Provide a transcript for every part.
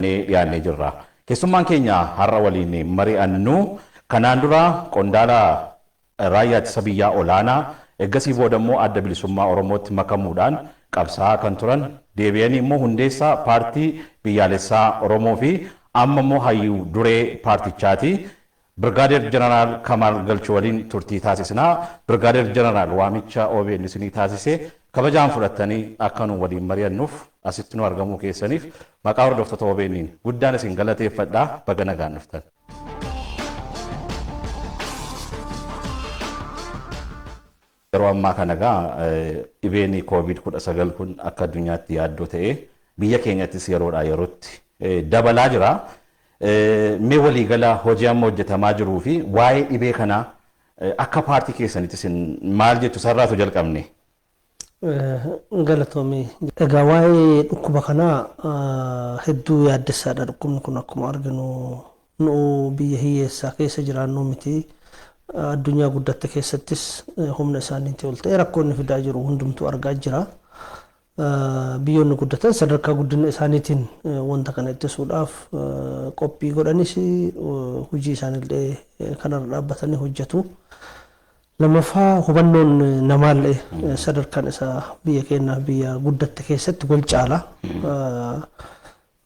yaadnee jirra. Keessummaan keenya har'a waliin mari'annu kanaan dura qondaala raayyaa ittisa biyyaa olaanaa eeggasii boodammoo adda bilisummaa Oromootti makamuudhaan qabsaa'aa kan turan deebi'anii immoo hundeessaa paartii biyyaalessaa Oromoo fi amma immoo hayyuu duree paartichaati. Brigadier General Kamaal galchuu waliin turtii taasisnaa. Brigadier General waamicha OBN isinii taasisee kabajaan fudhattanii akka nu waliin mari'annuuf asitti nu argamuu keessaniif maqaa hordoftoota OBN guddaan isin galateeffadhaa. Baga nagaan dhuftan. Yeroo ammaa kana dhibeen COVID-19 kun akka addunyaatti yaaddoo ta'ee biyya keenyattis yeroodhaa yerootti dabalaa jira. Mee waliigala hojii amma hojjetamaa jiruu fi waa'ee dhibee kanaa akka paartii keessanittis maal jettu sarraatu jalqabne? Galatoomii. Egaa waa'ee dhukkuba kanaa hedduu yaaddessaadha. Dhukkubni kun akkuma arginu nu biyya hiyyeessaa keessa jiraannu miti. Addunyaa guddatte keessattis humna isaaniitiin ol ta'e rakkoonni fidaa jiru hundumtuu argaa jira. Biyyoonni guddatan sadarkaa guddina isaaniitiin wanta kana ittisuudhaaf qophii godhanis hojii isaaniillee kanarra dhaabbatanii hojjetu. Lammaffaa hubannoon namaallee sadarkaan isaa biyya keenyaaf biyya guddatte keessatti wal caala.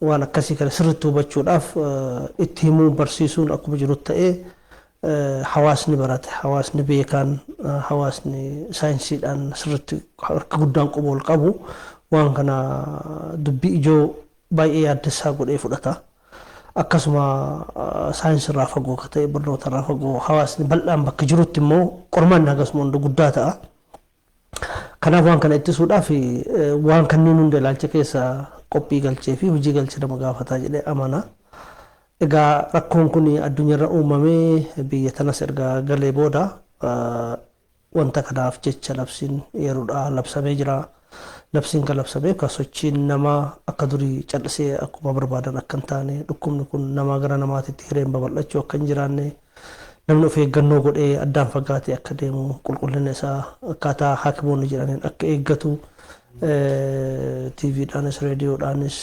Waan akkasii kana sirriitti hubachuudhaaf itti himuu barsiisuun akkuma jiru ta'ee hawaasni barate, hawaasni beekaan, hawaasni saayinsiidhaan sirriitti harka guddaan quba ol qabu waan kana dubbii ijoo baay'ee yaaddessaa godhee fudhata. Akkasuma saayinsirraa fagoo akka ta'e barnootarraa fagoo hawaasni bal'aan bakka jirutti immoo qormaanni akkasuma hunda guddaa ta'a. Kanaaf waan kana ittisuudhaaf waan kanneen hunda ilaalcha keessa qophii galchee fi hojii galchee nama gaafataa jedhee amana. Egaa rakkoon kun addunyaarra uumamee biyya tanas erga galee booda wanta kanaaf jecha labsiin yeroodhaa labsamee jira. Labsiin kan labsamee sochiin namaa akka durii callisee akkuma barbaadan akka hin taane dhukkubni kun namaa gara namaatitti hireen babal'achuu akka hin jiraanne namni of eeggannoo godhee addaan fagaatee akka deemu qulqullina isaa akkaataa haakimoonni jedhaniin akka eeggatu TVdhaanis reediyoodhaanis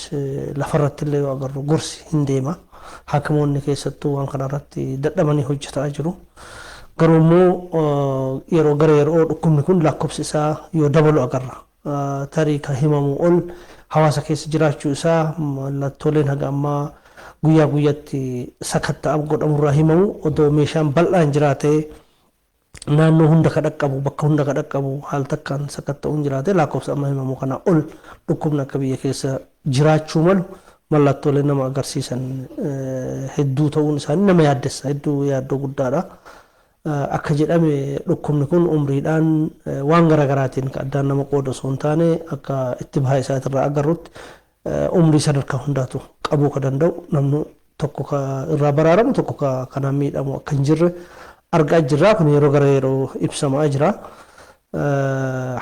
lafarratti illee yoo agarru gorsi hin deema. Haakimoonni keessattuu waan kanarratti dadhabanii hojjetaa jiru. Garuu immoo yeroo gara yeroo dhukkubni kun lakkoofsi isaa yoo dabalu agarra. Tarii kan himamu ol hawaasa keessa jiraachuu isaa mallattooleen haga ammaa guyyaa guyyaatti sakatta'aaf godhamurraa himamu odoo meeshaan bal'aan jiraatee naannoo hunda ka dhaqqabu bakka hunda ka dhaqqabu haal takkaan sakatta'uun jiraatee lakkoofsa amma himamu kana ol dhukkubni akka biyya keessa jiraachuu malu mallattoolee nama agarsiisan hedduu ta'uun isaanii nama yaaddessa, hedduu yaaddoo guddaadha. Akka jedhame dhukkubni kun umriidhaan waan garaagaraatiin kan addaan nama qooda osoo hin taane akka itti bahaa isaatirraa agarrutti umrii sadarkaa hundaatu qabuu ka danda'u namni tokko irraa baraaramu tokko kanaan miidhamu akka hin jirre argaa jirra. Kun yeroo gara yeroo ibsamaa jira.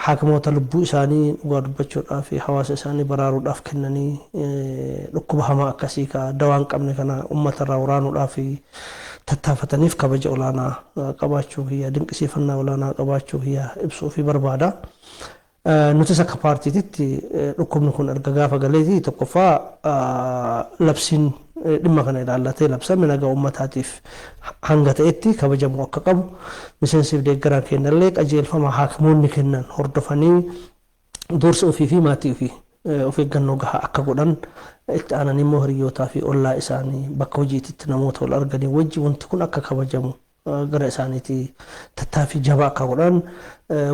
Haakimoota lubbuu isaanii dhugaa dubbachuudhaaf fi hawaasa isaanii baraaruudhaaf kennanii dhukkuba hamaa akkasii ka dawaa hin qabne kana uummatarraa waraanuudhaaf tattaafataniif kabaja olaanaa qabaachuu kiyya dinqisiifannaa olaanaa qabaachuu kiyya ibsuu fi barbaada. Nutis akka paartiititti dhukkubni kun erga gaafa galeetii tokkoffaa labsiin dhimma kana ilaallatee labsame nagaa uummataatiif hanga ta'etti kabajamuu akka qabu miseensiif deeggaraan kennallee qajeelfama haakimoonni kennan hordofanii dursa ofii fi maatii ofii of eeggannoo gahaa akka godhan itti aananii immoo hiriyootaa fi ollaa isaanii bakka hojiititti namoota wal arganii wajji wanti kun akka kabajamu gara isaaniitii tattaaffii jabaa akka godhan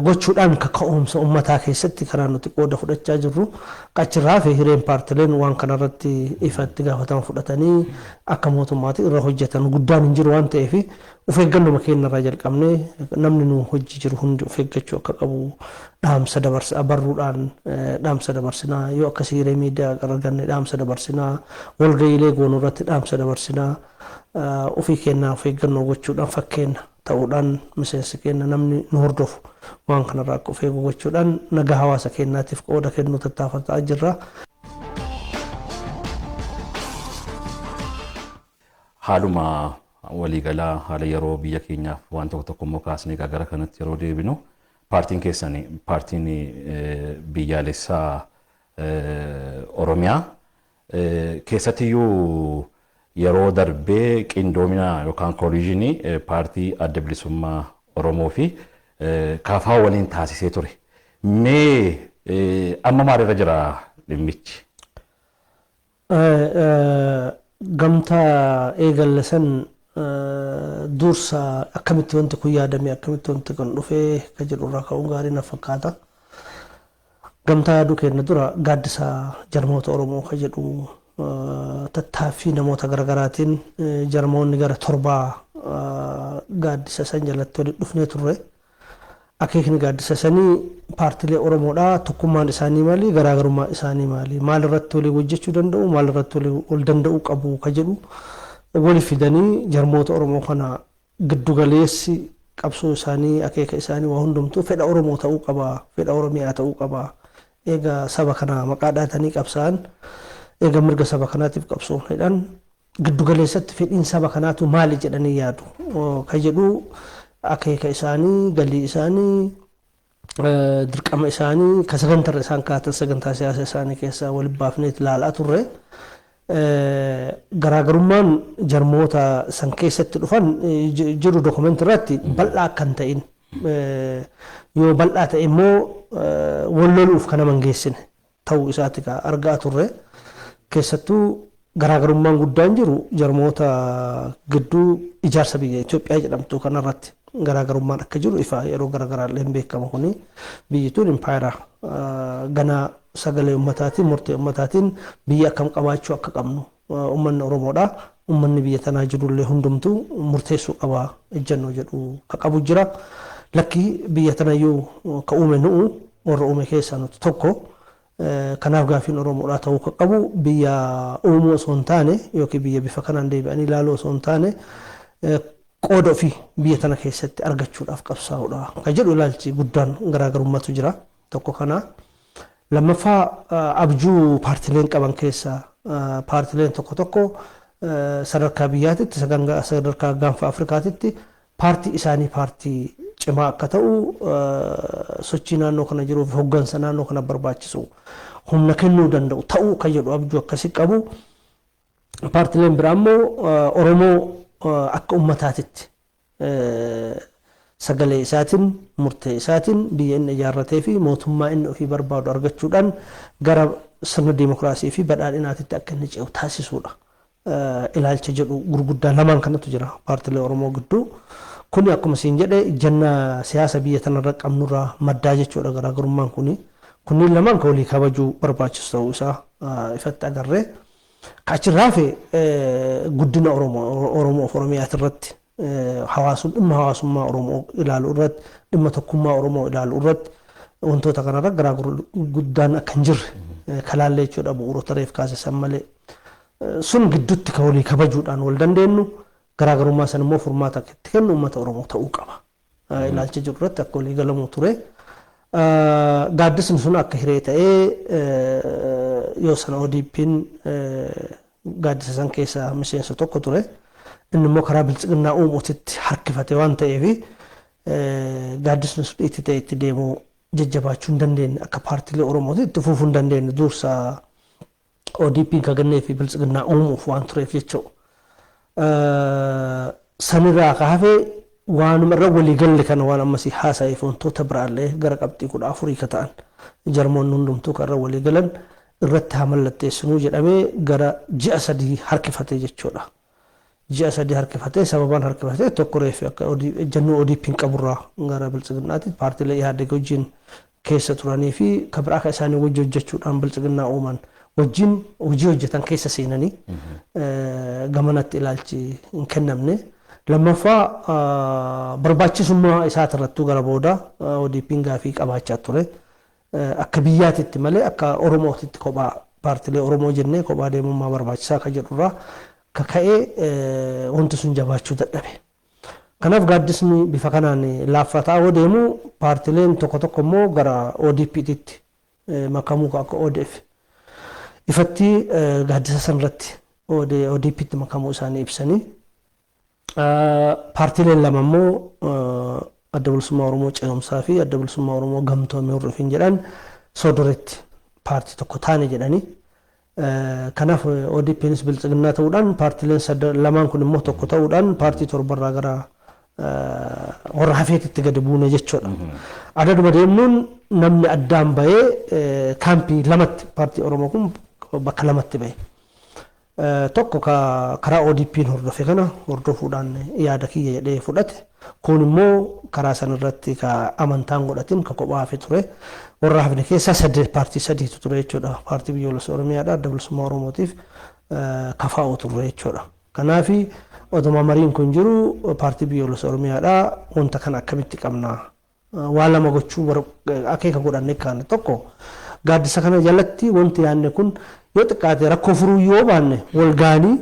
gochuudhaan kaka'umsa uummataa keessatti karaa nuti qooda fudhachaa jirru qachirraa fi hireen paartileen waan kanarratti ifatti gaafatama fudhatanii akka mootummaatti irra hojjetan guddaan hin jiru waan ta'eef of eeggannoo keenyarraa jalqabnee namni nu hojii jiru hundi of eeggachuu akka qabu dhaamsa dabarsa barruudhaan dhaamsa dabarsinaa yoo akkasii hiree miidiyaa arganne dhaamsa dabarsinaa walga'iilee goonuu irratti dhaamsa dabarsinaa ofii keenyaa of eeggannoo gochuudhaan fakkeenya ta'uudhaan miseensi keenya namni nu hordofu waan kanarraa akka of eegu gochuudhaan nagaa hawaasa keenyaatiif qooda kennuu tattaafataa jirra. Haaluma waliigalaa haala yeroo biyya keenyaaf waan tokko immoo kaasnee gara kanatti yeroo deebinu paartiin keessanii paartiin biyyaalessaa Oromiyaa keessattiyyuu yeroo darbee qindoomina yookaan kooliijinii paartii adda bilisummaa Oromoo fi kaafaa waliin taasisee ture. Mee amma maalirra jira dhimmichi? Gamtaa eegallasan dursa akkamitti wanti kun yaadame akkamitti wanti kun dhufee ka jedhu irraa ka'uun gaarii na fakkaata. Gamtaa yaaduu keenya dura gaaddisa jarmoota Oromoo ka jedhu tattaaffii namoota garaagaraatiin jarmoonni gara 7 gaaddisa san jalatti walitti dhufnee turre. Akeekni gaaddisa sanii paartilee Oromoodhaa tokkummaan isaanii maali garaagarummaa isaanii maali maal irratti walii hojjechuu danda'u maal irratti wal danda'uu qabu ka jedhu wali fidanii jarmoota Oromoo kana giddu galeessi qabsoo isaanii akeeka isaanii waa hundumtuu fedha Oromoo ta'uu qaba fedha Oromiyaa ta'uu qaba eega saba kana maqaa dhaatanii qabsaan eega mirga saba kanaatiif qabsoofneedhaan giddu galeessatti fedhiin saba kanaatu maali jedhanii yaadu ka jedhu akeeka isaanii galii isaanii dirqama isaanii ka sagantaa isaan kaatan sagantaa siyaasa isaanii keessaa wal baafneet ilaalaa turre garaagarummaan jarmoota san keessatti dhufan jiru dokumentii irratti bal'aa kan ta'in yoo bal'aa ta'e immoo walloluuf kana mangeessine ta'uu isaati ka argaa turre keessattuu garaagarummaan guddaan jiru jarmoota gidduu ijaarsa biyya Itoophiyaa jedhamtu kanarratti garaagarummaan akka jiru ifa yeroo garaagaraallee beekamu kuni biyyi tun impaayera ganaa sagalee ummataatiin murtee ummataatiin biyya akkam qabaachuu akka qabnu ummanni Oromoodha ummanni biyya tanaa jirullee hundumtuu murteessuu qaba ejjennoo jedhu ka qabu jira lakki biyya tanayyuu ka uume nu'u warra uume keessaa nuti tokko kanaaf gaafiin Oromoodhaa ta'uu ka qabu biyya uumuu osoo hin taane yookiin biyya bifa kanaan deebi'anii ilaaluu osoo hin taane qooda ofii biyya tana keessatti argachuudhaaf qabsaa'uudha ka jedhu ilaalchi guddaan garaagarummaatu jira tokko kana lammaffaa abjuu paartileen qaban keessaa paartileen tokko sadarkaa biyyaatitti sadarkaa gaanfa Afrikaatitti paartii isaanii paartii cimaa akka ta'u sochii naannoo kana jiruuf hoggansa naannoo kana barbaachisu humna kennuu danda'u ta'uu kan jedhu abjuu akkasii qabu paartileen biraa immoo Oromoo akka ummataatitti sagalee isaatiin murtee isaatiin biyya inni ijaarratee fi mootummaa inni ofii barbaadu argachuudhaan gara sirna diimokiraasii fi badhaadhinaatitti akka inni ce'u taasisuudha ilaalcha jedhu gurguddaa lamaan kanatu jira paartilee Oromoo gidduu kuni akkuma siin jedhe janna siyaasa biyya tanarra qabnurraa maddaa jechuudha garaagarummaan kunniin lamaan ka walii kabajuu barbaachisu ta'uu isaa ifatti agarree kaachirraa fi guddina Oromoo fi Oromiyaati irratti dhimma hawaasummaa Oromoo ilaaluu irratti dhimma tokkummaa Oromoo ilaaluu irratti wantoota kanarra garaagarummaa guddaan akka hin jirre kalaallee jechuudha bu'uurota reef kaasisan malee sun gidduutti ka walii kabajuudhaan wal dandeenyu garaagarummaa san immoo furmaata akka itti kennu uummata Oromoo ta'uu qaba ilaalcha jiru irratti akka walii galamuu ture gaaddisni sun akka hiree ta'ee yoo sana ODP'n gaaddisa san keessaa miseensa tokko ture inni immoo karaa biltsiginnaa uumuutitti harkifate waan ta'eef gaaddisni sun itti ta'e itti deemuu jajjabaachuu hin dandeenye akka paartiilee Oromootti itti fufuu hin dandeenye dursa ODP'n kagannee fi biltsiginnaa uumuuf waan tureef jechuudha. Sanirraa ka hafe waanuma irra walii galle kana waan ammasii haasa'eef wantoota biraallee gara qabxii 14 ka ta'an jarmoonni hundumtuu kan irra walii galan irratti haa mallatteessinuu jedhamee gara ji'a 3 harkifate jechuudha. Ji'a 3 harkifate sababaan harkifate tokko reefi akka ejjennoo ODP'n qaburraa gara biltsiginnaatti paartiilee Ihaadeg wajjin keessa turanii fi kabiraa ka isaanii wajjin hojjechuudhaan biltsiginnaa uuman wajjin hojii hojjetan keessa seenanii gamanatti ilaalchi hin kennamne lammaffaa barbaachisummaa isaatirrattuu gara booda ODP'n gaafii qabaachaa ture akka biyyaatitti malee akka Oromootitti kophaa paartiilee Oromoo jennee kophaa deemummaa barbaachisaa ka jedhurraa kaka'ee wanti sun jabaachuu dadhabe. Kanaaf gaaddisni bifa kanaan laaffataa yoo deemu paartiileen tokko immoo gara ODP'titti makamuu akka ODF ifatti gaaddisa sanarratti ODP'tti makamuu isaanii ibsanii paartiileen lama immoo adda bilisummaa Oromoo ce'umsaa fi adda bilisummaa Oromoo gamtoomee hordofiin jedhan soodoretti paartii tokko taane jedhanii kanaaf ODPnis biltsiginnaa ta'uudhaan paartileen lamaan kun immoo tokko ta'uudhaan paartii torbarraa gara warra hafeetitti gadi buune jechuudha. Adaduma deemnuun namni addaan bahee kaampii lamatti paartii Oromoo kun bakka lamatti bahe. Tokko karaa ODP'n hordofe kana hordofuudhaan yaada kiyya jedhee fudhate. Kun immoo karaa sanarratti ka amantaan godhatin ka kophaa hafe ture. Warra hafne keessaa paartii sadiitu ture jechuudha. Paartii biyyoolessa Oromiyaadha, adda bilisummaa Oromootiif kafaa'u ture jechuudha. Kanaafi oduma mariin kun jiru paartii biyyoolessa Oromiyaadha wanta kana akkamitti qabna waa lama gochuu akeeka godhanne kan tokko gaaddisa kana jalatti wanti yaanne kun yoo xiqqaate rakkoo furuu yoo baanne wal gaanii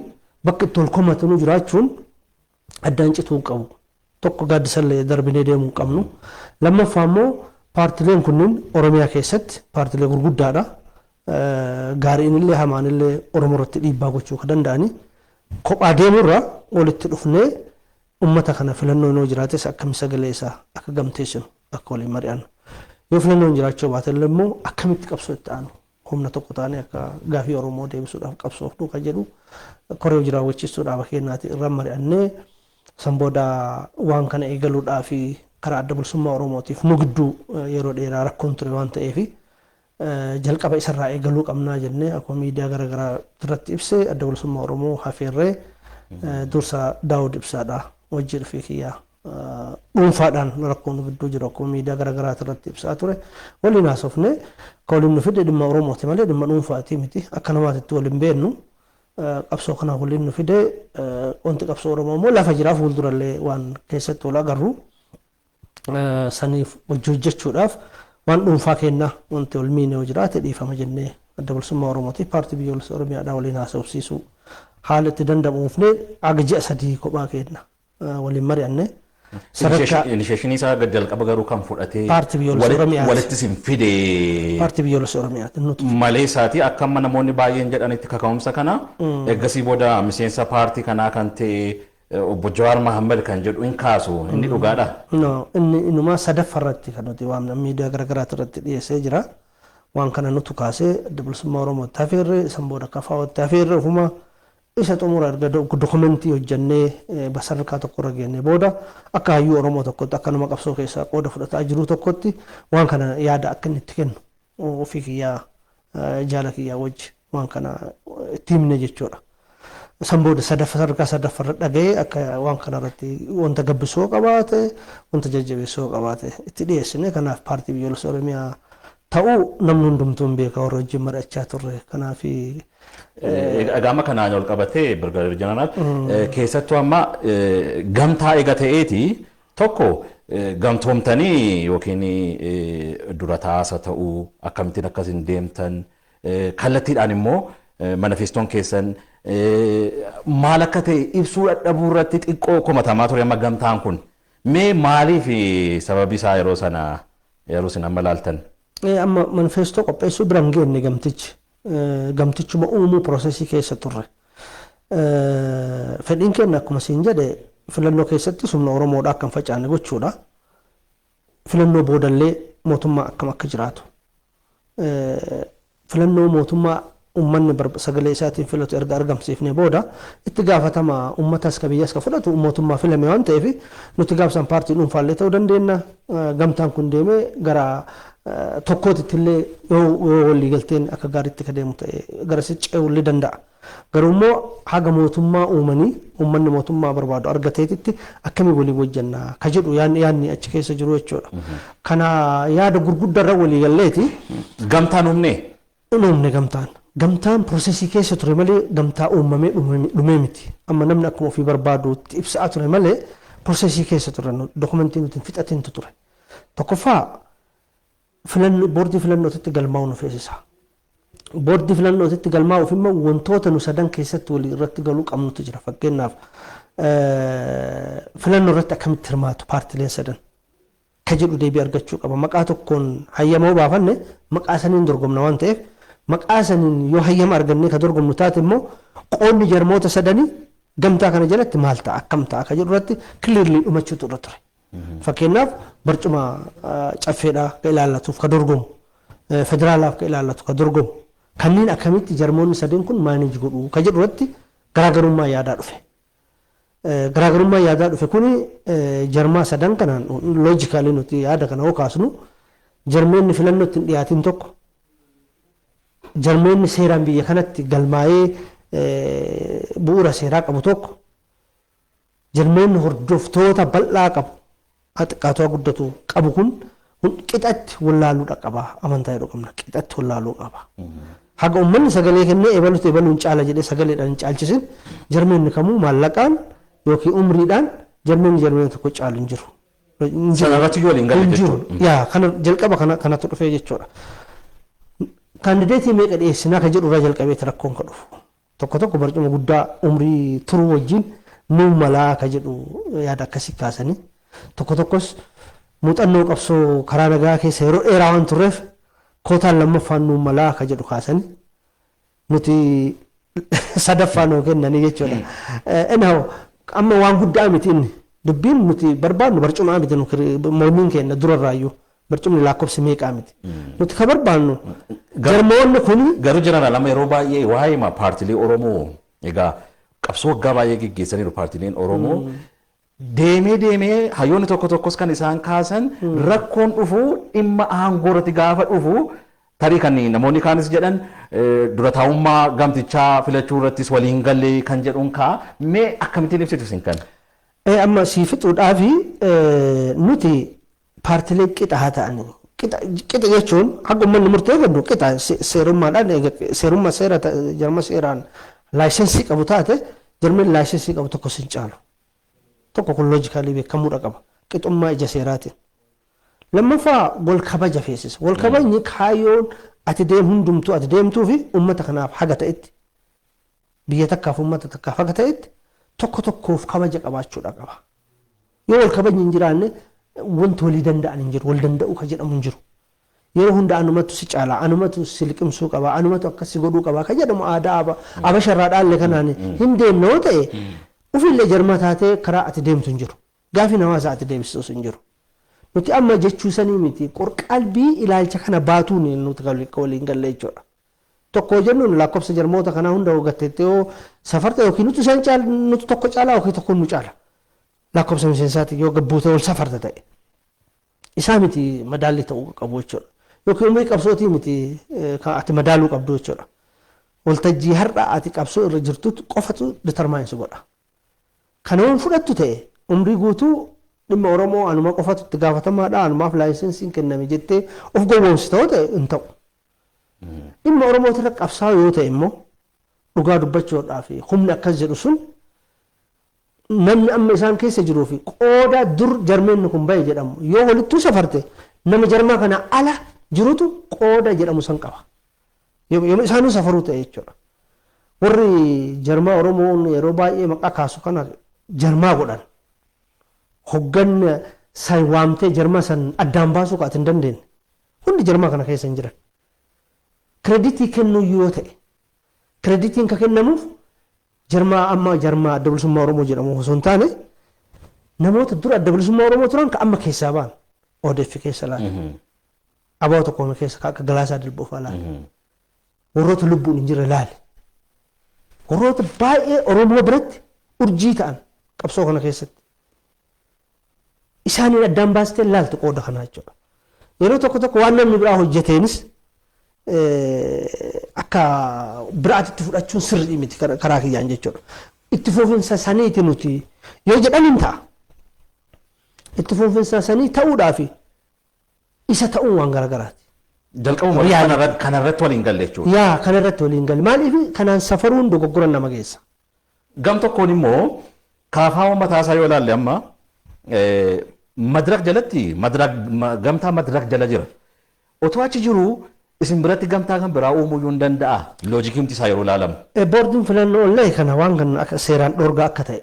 bakka itti wal komatanu jiraachuun addaan cituu qabu. Tokko gaaddisallee darbinee deemuu qabnu. Lammaffaa immoo paartileen kunniin Oromiyaa keessatti paartilee gurguddaadha. Gaariinillee hamaanillee Oromoo irratti dhiibbaa gochuu kan danda'ani. Kophaa deemurra walitti dhufnee ummata kana filannoo yoo jiraates akkam sagalee isaa akka gamteessinu akka waliin mari'annu. Yoo filannoon jiraachuu baate immoo akkamitti qabsoo itti aanu humna tokko taane akka gaafii Oromoo deebisuudhaaf qabsoofnu kan jedhu koree jiraawwachiistuudhaaf kennaati irra mari'annee sanbooda waan kana eegaluudhaaf karaa adda bilisummaa Oromootiif nu gidduu yeroo dheeraa rakkoon ture waan ta'eef jalqaba isarraa eegaluu qabnaa jennee akkuma miidiyaa garaagaraa irratti ibse adda bilisummaa Oromoo hafeerree dursa Daawud Ibsaadha wajji dhufee kiyyaa dhuunfaadhaan rakkoon nu gidduu jiru akkuma miidiyaa garaagaraa irratti ibsaa ture waliin haasofne ka waliin nu fide dhimma Oromooti malee dhimma dhuunfaati miti akka namaatitti waliin beennu qabsoo kana waliin nu fide wanti qabsoo Oromoo immoo lafa jiraa fuuldurallee waan keessatti wal agarru saniif hojjechuudhaaf waan dhuunfaa kennaa wanti ol miine yoo jiraate dhiifama jennee adda bilisummaa Oromootiif paartii biyyoolessa Oromiyaadhaan waliin haasofsiisuu haala itti danda'amuufne aga ji'a sadii kophaa kenna waliin mari'anne. Initiation isaa jalqaba garuu kan fudhatee paartii biyyoolessa Oromiyaati. Walitti sin fide paartii biyyoolessa Oromiyaati. Malee isaati akka amma namoonni baay'een jedhanitti kaka'umsa kana eeggasii booda miseensa paartii kanaa kan ta'e obbo Jawaar Mahammad kan jedhu in kaasu inni dhugaadha. No inni inuma sadaffarratti kan nuti waan miidiyaa garaagaraa irratti dhiyeessee jira. Waan kana nutu kaasee adda bilisummaa Oromootti hafeerree san booda kafaa'ootti hafeerree ofuma isa xumura erga dokumentii hojjannee basarkaa tokko irra geenne booda akka hayyuu Oromoo tokkotti akka nama qabsoo keessaa qooda fudhataa jiru tokkotti waan kana yaada akka inni itti kennu ofii kiyyaa jaala kiyyaa wajji waan kana itti himne jechuudha. San booda sadarkaa sadaffarra dhaga'ee akka waan kana irratti wanta gabbisoo qabaate wanta jajjabeessoo qabaate itti dhiyeessine kanaaf paartii biyyoolessa Oromiyaa ta'uu namni hundumtuu hin beeka warra wajjin mari'achaa turre kanaaf Gama kanaan ol qabatee Birgaadir Jeneraal keessattuu amma gamtaa eega ta'eeti tokko gamtoomtanii yookiin dura taasa ta'uu akkamittiin akkasiin deemtan kallattiidhaan immoo manifestoon keessan maal akka ta'e ibsuu dadhabuu irratti xiqqoo komatamaa ture amma gamtaan kun mee maaliif sababii isaa yeroo sana amma laaltan? Amma manifestoo qopheessuu biraan geenne gamtichuma uumuu piroosesii keessa turre. Fedhiin keenya akkuma siin jedhe filannoo keessatti humna Oromoodhaa akka hin facaane gochuudha. Filannoo boodallee mootummaa akkam akka jiraatu. Filannoo mootummaa ummanni sagalee isaatiin filatu erga argamsiifne booda itti gaafatama ummatas ka biyyaas ka fudhatu mootummaa filame waan ta'eef nuti gaafsan paartii dhuunfaallee ta'uu dandeenya. Gamtaan kun deemee gara tokkootti illee yoo waliigalteen akka gaariitti ka deemu ta'e garasitti ce'uullee danda'a. Garuu immoo haga mootummaa uumanii uummanni mootummaa barbaadu argateetitti akkamii walii wajjannaa ka jedhu yaadni achi keessa jiru jechuudha. Kana yaada gurguddaarra waliigalleeti. Gamtaan uumne? Uumne gamtaan. Gamtaan piroosesii keessa ture malee gamtaa uumamee dhumee miti. Amma namni akkuma ofii barbaaduutti ibsaa ture malee piroosesii keessa ture dokumentii nuti fixatintu ture. Tokkoffaa boordii filannootitti galmaa'uu nu feesisa. Boordii filannootitti galmaa'uuf immoo wantoota nu sadan keessatti walii irratti galuu qabnutu jira. Fakkeenyaaf filannoo irratti akkamitti hirmaatu paartileen sadan ka jedhu deebii argachuu qaba. Maqaa tokkoon hayyamoo baafanne maqaa saniin dorgomna waan ta'eef maqaa saniin yoo hayyama arganne ka dorgomnu taate immoo qoonni jarmoota sadanii gamtaa kana jalatti maal ta'a akkam ta'a ka jedhu irratti kiliirlii dhumachuutu irra ture. Fakkeenyaaf barcuma caffeedhaa ka ilaallatuuf ka dorgomu federaalaaf ka ilaallatu ka dorgomu kanneen akkamitti jarmoonni sadeen kun maaneej godhu ka jedhu irratti garaagarummaa yaadaa dhufe. Garaagarummaa yaadaa dhufe kun jarmaa sadan kanaan loojikaalii nuti yaada kana hoo kaasnu jarmeenni filannoo ittiin dhiyaatiin tokko jarmeenni seeraan biyya kanatti galmaa'ee bu'uura seeraa qabu tokko jarmeenni hordoftoota bal'aa qabu xiqqaatoo guddatu qabu kun qixatti wallaaluudha qaba amantaa jedhu qabna qixatti wallaaluu qaba. Haga uummanni sagalee kennee ebaluutu ebaluun caala jedhee sagaleedhaan hin caalchisin jarmeenni kamuu maallaqaan yookiin umriidhaan jarmeenni tokko caalu hin jiru. Sanarratti yoo waliin galle jechuudha. Yaa kana jalqaba kanatu dhufee jechuudha. Kaandideetii meeqa dhiyeessinaa ka jedhu irraa jalqabeeti rakkoon ka dhufu. Tokko barcuma guddaa umrii turuu wajjin nuu malaa ka jedhu yaada akkasii kaasanii tokkos muuxannoo qabsoo karaa nagaa keessa yeroo dheeraa waan turreef kootaan lammaffaan nuu malaa ka jedhu kaasanii nuti sadaffaan hoo kennanii jechuudha. Anyhow amma waan guddaa miti inni dubbiin nuti barbaadnu barcumaa miti mormiin keenya durarraayyuu barcumni lakkoofsi meeqaa miti. Nuti ka barbaadnu jarmoonni kun garuu jeneraal amma yeroo baay'ee waa'ee paartilee Oromoo egaa qabsoo waggaa baay'ee geggeessaniiru paartileen Oromoo deemee hayyoonni tokkos kan isaan kaasan rakkoon dhufu dhimma aangoo irratti gaafa dhufu tarii kan namoonni kaanis jedhan dura taa'ummaa gamtichaa filachuu irrattis waliin galle kan jedhuun kaa mee akkamittiin ibsitu isin kan? Amma sii fixuudhaafi nuti paartilee qixa haa ta'anii qixa jechuun haga uummanni murteeffatu qixa seerummaa seera jarma seeraan laayisensii qabu taate jarmeen laayisensii qabu tokko sin caalu. Tokko kun loojikaalii beekamuudha qaba qixummaa ija seeraatiin. Lammaffaa wal kabaja feesisa. Wal kabajni kaayyoon ati hundumtuu ati deemtuu fi uummata kanaaf haga ta'etti biyya takkaaf uummata takkaaf haga ta'etti tokkoof kabaja qabaachuudha qaba. Yoo wal kabajni hin jiraanne wanti walii danda'an hin jiru wal danda'uu ka jedhamu hin jiru. Yeroo hunda anumatu si caala anumatu si liqimsuu qaba anumatu akkasi godhuu qaba ka jedhamu aadaa abasharraa dhaalle kanaan hin deemne yoo ta'e ufillee jarma taatee karaa ati deemtu hin jiru. Gaafiin hawaasa ati deemsisus hin jiru. Nuti amma jechuu sanii miti qalbii ilaalcha kana baatuun nuti waliin galle jechuudha. Tokko jennuun lakkoofsa jarmoota kanaa hunda hooggateetti yoo safarta yookiin nuti isaan caala nuti tokko caalaa yookiin tokko nu caala. Lakkoofsa miseensaati yoo gabbuute wal safarta ta'e. Isaa miti madaalli ta'uu qabu jechuudha. Yookiin umrii qabsootii miti ati madaaluu qabdu jechuudha. Waltajjii har'a ati qabsoo irra jirtutu qofatu determaayinsi godha. Kana waan fudhattu ta'e umrii guutuu dhimma Oromoo anuma qofatu itti gaafatamaadha anumaaf laayisensiin kenname jettee of gowwoomsita yoo ta'e hin ta'u. Dhimma Oromoo irra qabsaa'u yoo ta'e immoo dhugaa dubbachuudhaaf humni akkas jedhu sun namni amma isaan keessa jiruu fi qooda dur jarmeenni kun bahe jedhamu yoo walittuu safarte nama jarmaa kana ala jirutu qooda jedhamu san qaba. Yoo isaanuu safaruu ta'e jechuudha. Warri jarmaa Oromoon yeroo baay'ee maqaa kaasu kana jarmaa godhan. Hogganni san waamtee jarmaa san addaan baasuu kaa'ate hin dandeenye. Hundi jarmaa kana keessa hin jiran. Kireditii kennuu yoo ta'e kireditiin ka kennamuuf jarmaa amma jarmaa adda bilisummaa Oromoo jedhamu osoo hin taane namoota dura adda bilisummaa Oromoo turan ka amma keessaa ba'an ODF keessa laala. Abaa tokko keessa akka galaasaa dilboof laala. Warroota lubbuun hin jirre laale. Warroota baay'ee Oromoo biratti urjii ta'an qabsoo kana keessatti. Isaaniin addaan baastee laaltu qooda kanaa jechuudha. Yeroo tokko waan namni biraa hojjeteenis akka biraatitti fudhachuun sirrii miti karaa kiyyaan jechuudha. Itti fufinsa saniiti nuti yoo jedhan hin ta'a. Itti fufinsa sanii ta'uudhaaf isa ta'uun waan garagaraati. Jalqabuma kanarratti waliin galle jechuudha. Yaa kanarratti waliin galle maaliif kanaan safaruun dogoggora nama geessa. Gam tokkoon immoo kaafaa mataasaa yoo ilaalle amma madirak jalatti gamtaa madirak jala jira. Otoo achi jiru isin biratti gamtaa kan biraa uumuu hin danda'a. Loojikimti isaa yeroo ilaalamu. Boordiin filannoo ollee kana waan kan seeraan dhorgaa akka ta'e.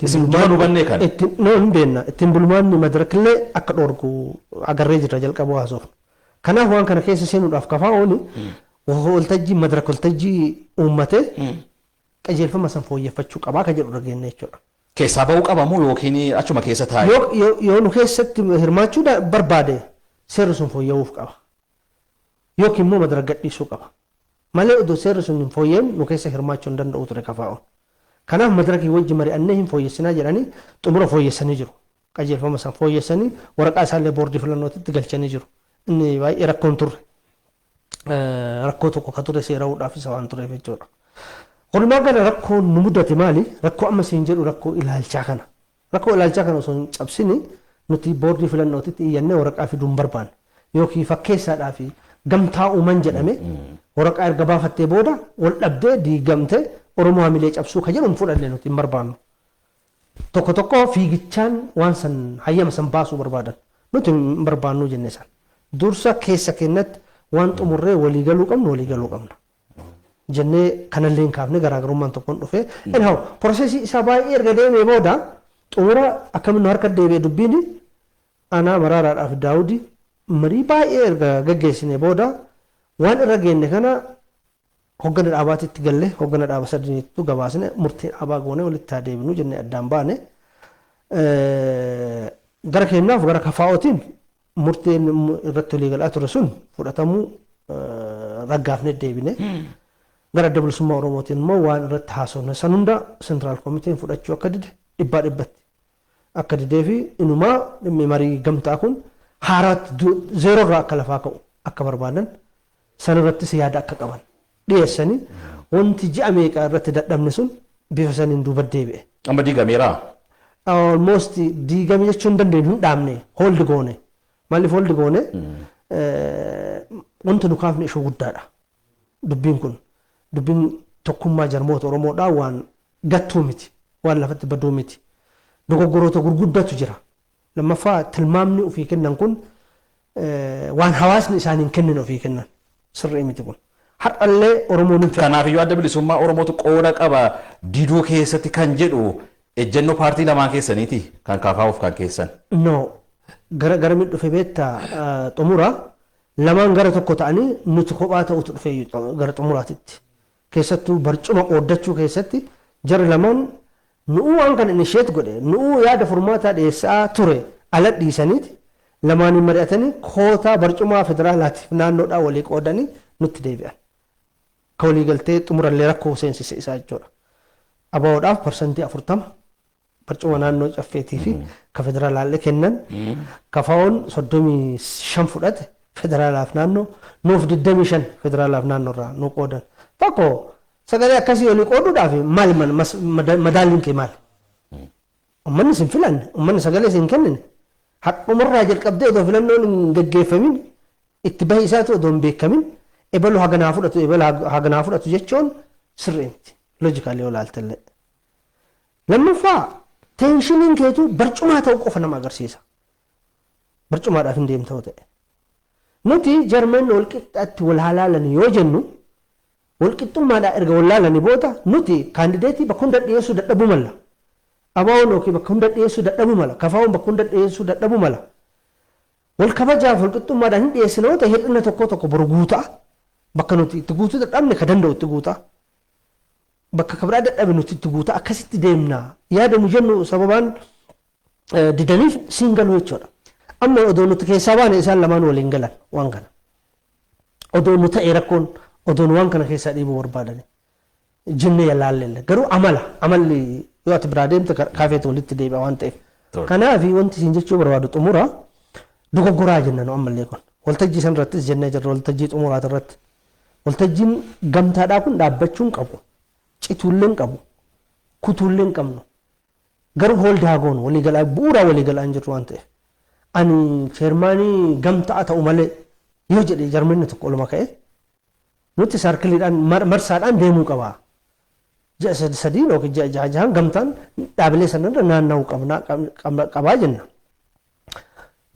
Isin dura hubannee kana. Hin beekna. Ittiin bulmaanni madirakillee akka dhorgu agarree jirra jalqaba haasofna. Kanaaf waan kana keessa seenuudhaaf kafaa oolu waltajjii madirak waltajjii uummatee qajeelfama san fooyyeffachuu qabaa ka jedhu dhageenya jechuudha. Keessaa bahuu qabamu yookiin achuma keessa taa'e. Yoo nu keessatti hirmaachuu barbaade seerri sun fooyya'uuf qaba. Yookiin immoo madirak gadhiisuu qaba. malee odoo seerri sun hin fooyyeen nu keessa hirmaachuu hin danda'u ture kafaa'u. Kanaaf madarakii wajji mari'annee hin fooyyessinaa jedhanii xumura fooyyessanii jiru. Qajeelfama san fooyyessanii waraqaa isaallee boordii filannootitti galchanii jiru. Inni baay'ee rakkoon turre. Rakkoo tokko ka ture seera'uudhaaf isa waan tureef jechuudha. Walumaa gala rakkoon nu mudate maali? Rakkoo amma siin jedhu rakkoo ilaalchaa kana. Rakkoo ilaalchaa kana osoo hin cabsini nuti boordii filannootitti iyyannee waraqaa fiduu hin barbaanne. Yookiin fakkeessaadhaa fi gamtaa uuman jedhame waraqaa erga baafattee booda wal dhabdee diigamtee Oromoo hamilee cabsuu ka jedhu hin fudhanne nuti hin barbaannu. Tokko tokko fiigichaan waan san hayyama san baasuu barbaadan. Nuti hin barbaannu jenne san. Dursa keessa kennatti waan xumurree waliigaluu qabna. Jennee kanallee hin kaafne garaagarummaan tokkoon dhufee. Anyhow, prosesii isaa baay'ee erga deemee booda xumura akkamiin harka deebi'ee dubbiin anaa Maraaraadhaaf Daawudii marii baay'ee erga gaggeessine booda waan irra geenne kana hoggana dhaabaatitti galle hoggana dhaaba sadiitu gabaasne murtee dhaabaa goone walitti haa deebinu jennee addaan baane. Gara keenyaaf gara kafaa'ootiin murteen irratti walii galaa ture sun fudhatamuu raggaafne deebine. Gara adda bilisummaa Oromootiin immoo waan irratti haasofne san hunda Central Committee fudhachuu akka dide dhibbaa dhibbatti akka didee fi inumaa dhimmi marii gamtaa kun haaraatti zeeroo irraa akka lafaa ka'u akka barbaadan san irrattis yaada akka qaban dhiyeessanii wanti ji'a meeqaa irratti dadhabne sun bifa saniin duuba deebi'e. Amma diigameera. Almost diigame jechuun dandeenyu hin dhaabne hold goone. Maaliif hold goone? Wanti nu kaafne ishoo guddaadha. Dubbiin kun. Dubbiin tokkummaa jarmoota Oromoodhaa waan gattuu miti. Waan lafatti baduu miti. Dogoggoroota gurguddatu jira. Lammaffaa tilmaamni ofii kennan kun waan hawaasni isaaniin kennan ofii kennan. Sirrii miti kun. Har'allee Oromoon hin Kanaaf iyyuu adda bilisummaa Oromootu qooda qaba diduu keessatti kan jedhu ejjennoo paartii lamaan keessaniiti kan kaafaa'uuf kan keessan. No. Gara mid dhufe beektaa xumura lamaan gara tokko ta'anii nuti kophaa ta'utu dhufe gara xumuraatitti. Keessattuu barcuma qooddachuu keessatti jarri lamaan nu'uu waan kana inisheet godhe nu'uu yaada furmaataa dhiyeessaa ture ala dhiisaniiti lamaaniin mari'atanii kootaa barcumaa federaalaatiif naannoodhaa walii qoodanii nutti deebi'an. Ka walii galtee xumurallee rakkoo seensise isaa jechuudha. Abaa'oodhaaf parsantii 40 barcuma naannoo caffeetii fi ka federaalaallee kennan kafaa'oon 35 fudhate federaalaaf naannoo nuuf 25 federaalaaf naannoorraa nu qoodan. Tokko sagalee akkasii walii qooduudhaaf maal madaalliin kee maal? Uummanni sin filanne uummanni sagalee sin kennine hadhumarraa jalqabdee odoo filannoon hin gaggeeffamin itti bahii isaatu odoo hin beekamin ebaluu haganaa fudhatu jechuun sirrii miti loojikaalii olaaltallee. Lammaffaa teeshiniin keetu barcumaa ta'uu qofa nama agarsiisa. Barcumaadhaaf hin deemta'u ta'e. Nuti jarmeen walqixxaatti wal halaalan yoo jennu walqixxummaadhaa erga wal laalanii booda nuti kaandideetii bakka hunda dhiyeessuu dadhabuu mala. Abaa'oon yookiin bakka hunda dhiyeessuu dadhabuu mala. Kafaa'oon bakka hunda dhiyeessuu dadhabuu mala. Wal kabajaaf walqixxummaadhaan hin dhiyeessina yoo ta'e hir'ina tokko boru guutaa. Bakka nuti itti guutuu dadhabne ka danda'u itti guutaa. Bakka kabraa dadhabe nuti itti guutaa akkasitti deemna. Yaada nu jennu sababaan didaniif siin galuu jechuudha. Amma odoo nuti keessaa baane isaan lamaan waliin galan waan kana. Odoo nu ta'e rakkoon odoo nu waan kana keessaa dhiibuu barbaadani. Jennee yaalaallee garuu amalli yoo ati biraa deemte kaafeetu walitti deebi'a waan ta'eef. Kanaaf wanti siin jechuu barbaadu xumura dogoggoraa jenna nu ammallee kun. Waltajjii san irrattis jennee jirra waltajjii xumuraati irratti. Waltajjiin gamtaadhaa kun dhaabbachuun qabu. Cituullee hin qabu. Kutuullee hin qabnu. Garuu hooldaa goonu waliigalaa bu'uuraa waliigalaa hin jirru waan ta'eef. Ani cheermaanii gamtaa ta'u malee yoo jedhe jarmeenni tokko olma ka'e nuti saarkiliidhaan marsaadhaan deemuu qaba. Ji'a sadii yookiin ji'a jahaan gamtaan dhaabilee sanarra naanna'uu qabaa jenna.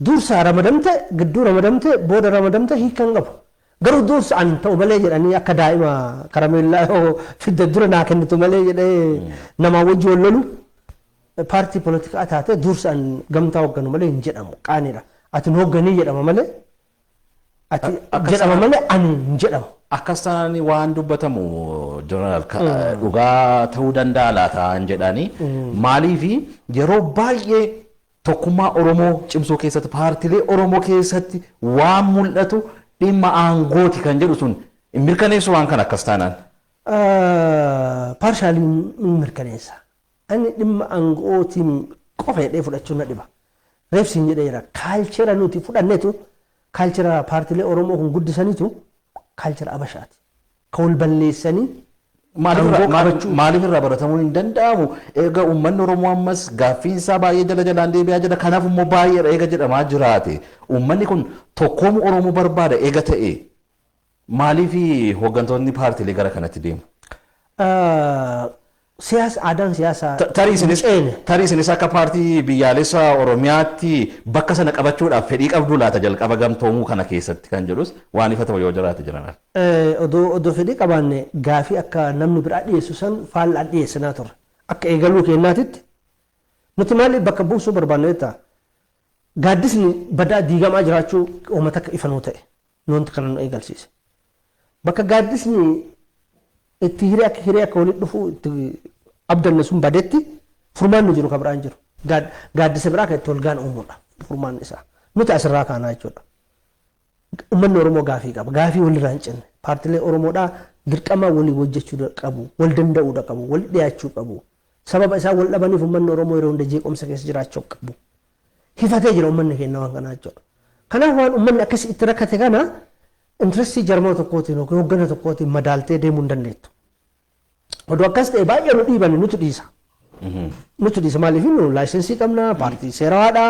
Dursa ramadamte gidduu ramadamte booda ramadamte hiikan qabu. Garuu dursa an ta'u malee jedhanii akka daa'ima karameellaa yoo fidde dura naa kennitu malee jedhee namaa wajji wal lolu. Paartii poolitikaa taate dursaan gamtaa hoogganu malee hin jedhamu qaaniidha. Ati hin hoogganii jedhama malee ati jedhama malee ani hin jedhamu. Akkasaan waan dubbatamu jeneraal dhugaa ta'uu danda'a laata jedhanii maaliif yeroo baay'ee tokkummaa Oromoo cimsuu keessatti paartiilee Oromoo keessatti waan mul'atu dhimma aangooti kan jedhu sun Mirkaneessu waan kana akkas taanaan. Paarshaalii mirkaneessa. Ani dhimma aangootiin qofa jedhee fudhachuun na dhiba. Reefsiin jedhee jira. Kaalchera nuti fudhannetu kaalchera paartilee Oromoo kun guddisanitu kaalchera Abashaati. Ka wal balleessanii maaliif irraa baratamuu hin danda'amu? Egaa uummanni Oromoo ammas gaaffiin isaa baay'ee jala jalaan deebi'aa jira. Kanaaf immoo baay'ee eega jedhamaa jiraate. Uummanni kun tokkoomuu Oromoo barbaada eega ta'e. Maaliif hooggantoonni paartilee gara kanatti deemu? Siyaasa aadaan siyaasaa tarii isinis akka paartii biyyaalessa Oromiyaatti bakka sana qabachuudhaaf fedhii qabdu laata jalqaba gamtoomuu kana keessatti kan jedhus waan ifa ta'u yoo jiraate jiran. Odoo fedhii qabaanne gaafii akka namni biraa dhiyeessu san faallaan dhiyeessinaa turre. Akka eegaluu kennaatitti nuti maaliif bakka buusuu barbaanne jettee gaaddisni badaa diigamaa jiraachuu uummata akka ifanuu ta'e nuti kana nu eegalsiise. Bakka gaaddisni itti hiree akka walitti dhufu itti abdanne sun badetti furmaan nu jiru ka biraan jiru. Gaaddisa biraa kan itti walgaan uumuudha furmaan isaa. Nuti asirraa kaanaa jechuudha. Uummanni Oromoo gaafii qaba. Gaafii walirraa hin cinne. Paartilee Oromoodhaa dirqama walii hojjechuu qabu, wal danda'uu qabu, wal dhiyaachuu qabu. Sababa isaa wal dhabaniif uummanni Oromoo yeroo hunda jeequmsa keessa jiraachuu qabu. Hifatee jira uummanni keenya waan kanaa jechuudha. Kanaaf waan uummanni akkasii itti rakkate kana intirestii jarmoo tokkootiin yookiin hooggana tokkootiin madaaltee deemuu hin dandeettu. Oduu akkas ta'e baay'ee nu dhiibani nutu dhiisa. Nutu dhiisa maaliif nu laayisensii qabna, paartii seerawaadha,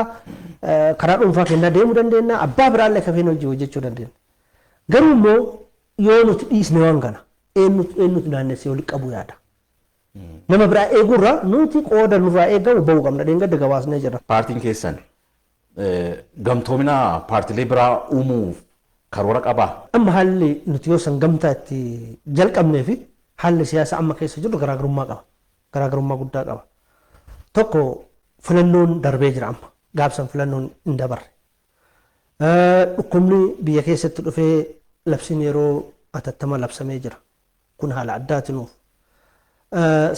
karaa dhuunfaa kennaa deemuu dandeenya, abbaa biraallee kafeen hojii hojjechuu dandeenya. Garuu immoo yoo nuti dhiisne waan kana eenyutu naannessee walitti qabu yaada. Nama biraa eegurraa nuti qooda nurraa eegamu bahuu qabna dheengadda gabaasnee jira. Paartiin keessan gamtoomina paartilee biraa uumuuf karoora qabaa? Amma haalli nuti yoo san gamtaa itti jalqabnee fi haalli siyaasa amma keessa jiru garaagarummaa qaba. Garaagarummaa guddaa qaba. Tokko filannoon darbee jira amma. Gaabsan filannoon hin dabarre. Dhukkubni biyya keessatti dhufee labsiin yeroo atattama labsamee jira. Kun haala addaati nuuf.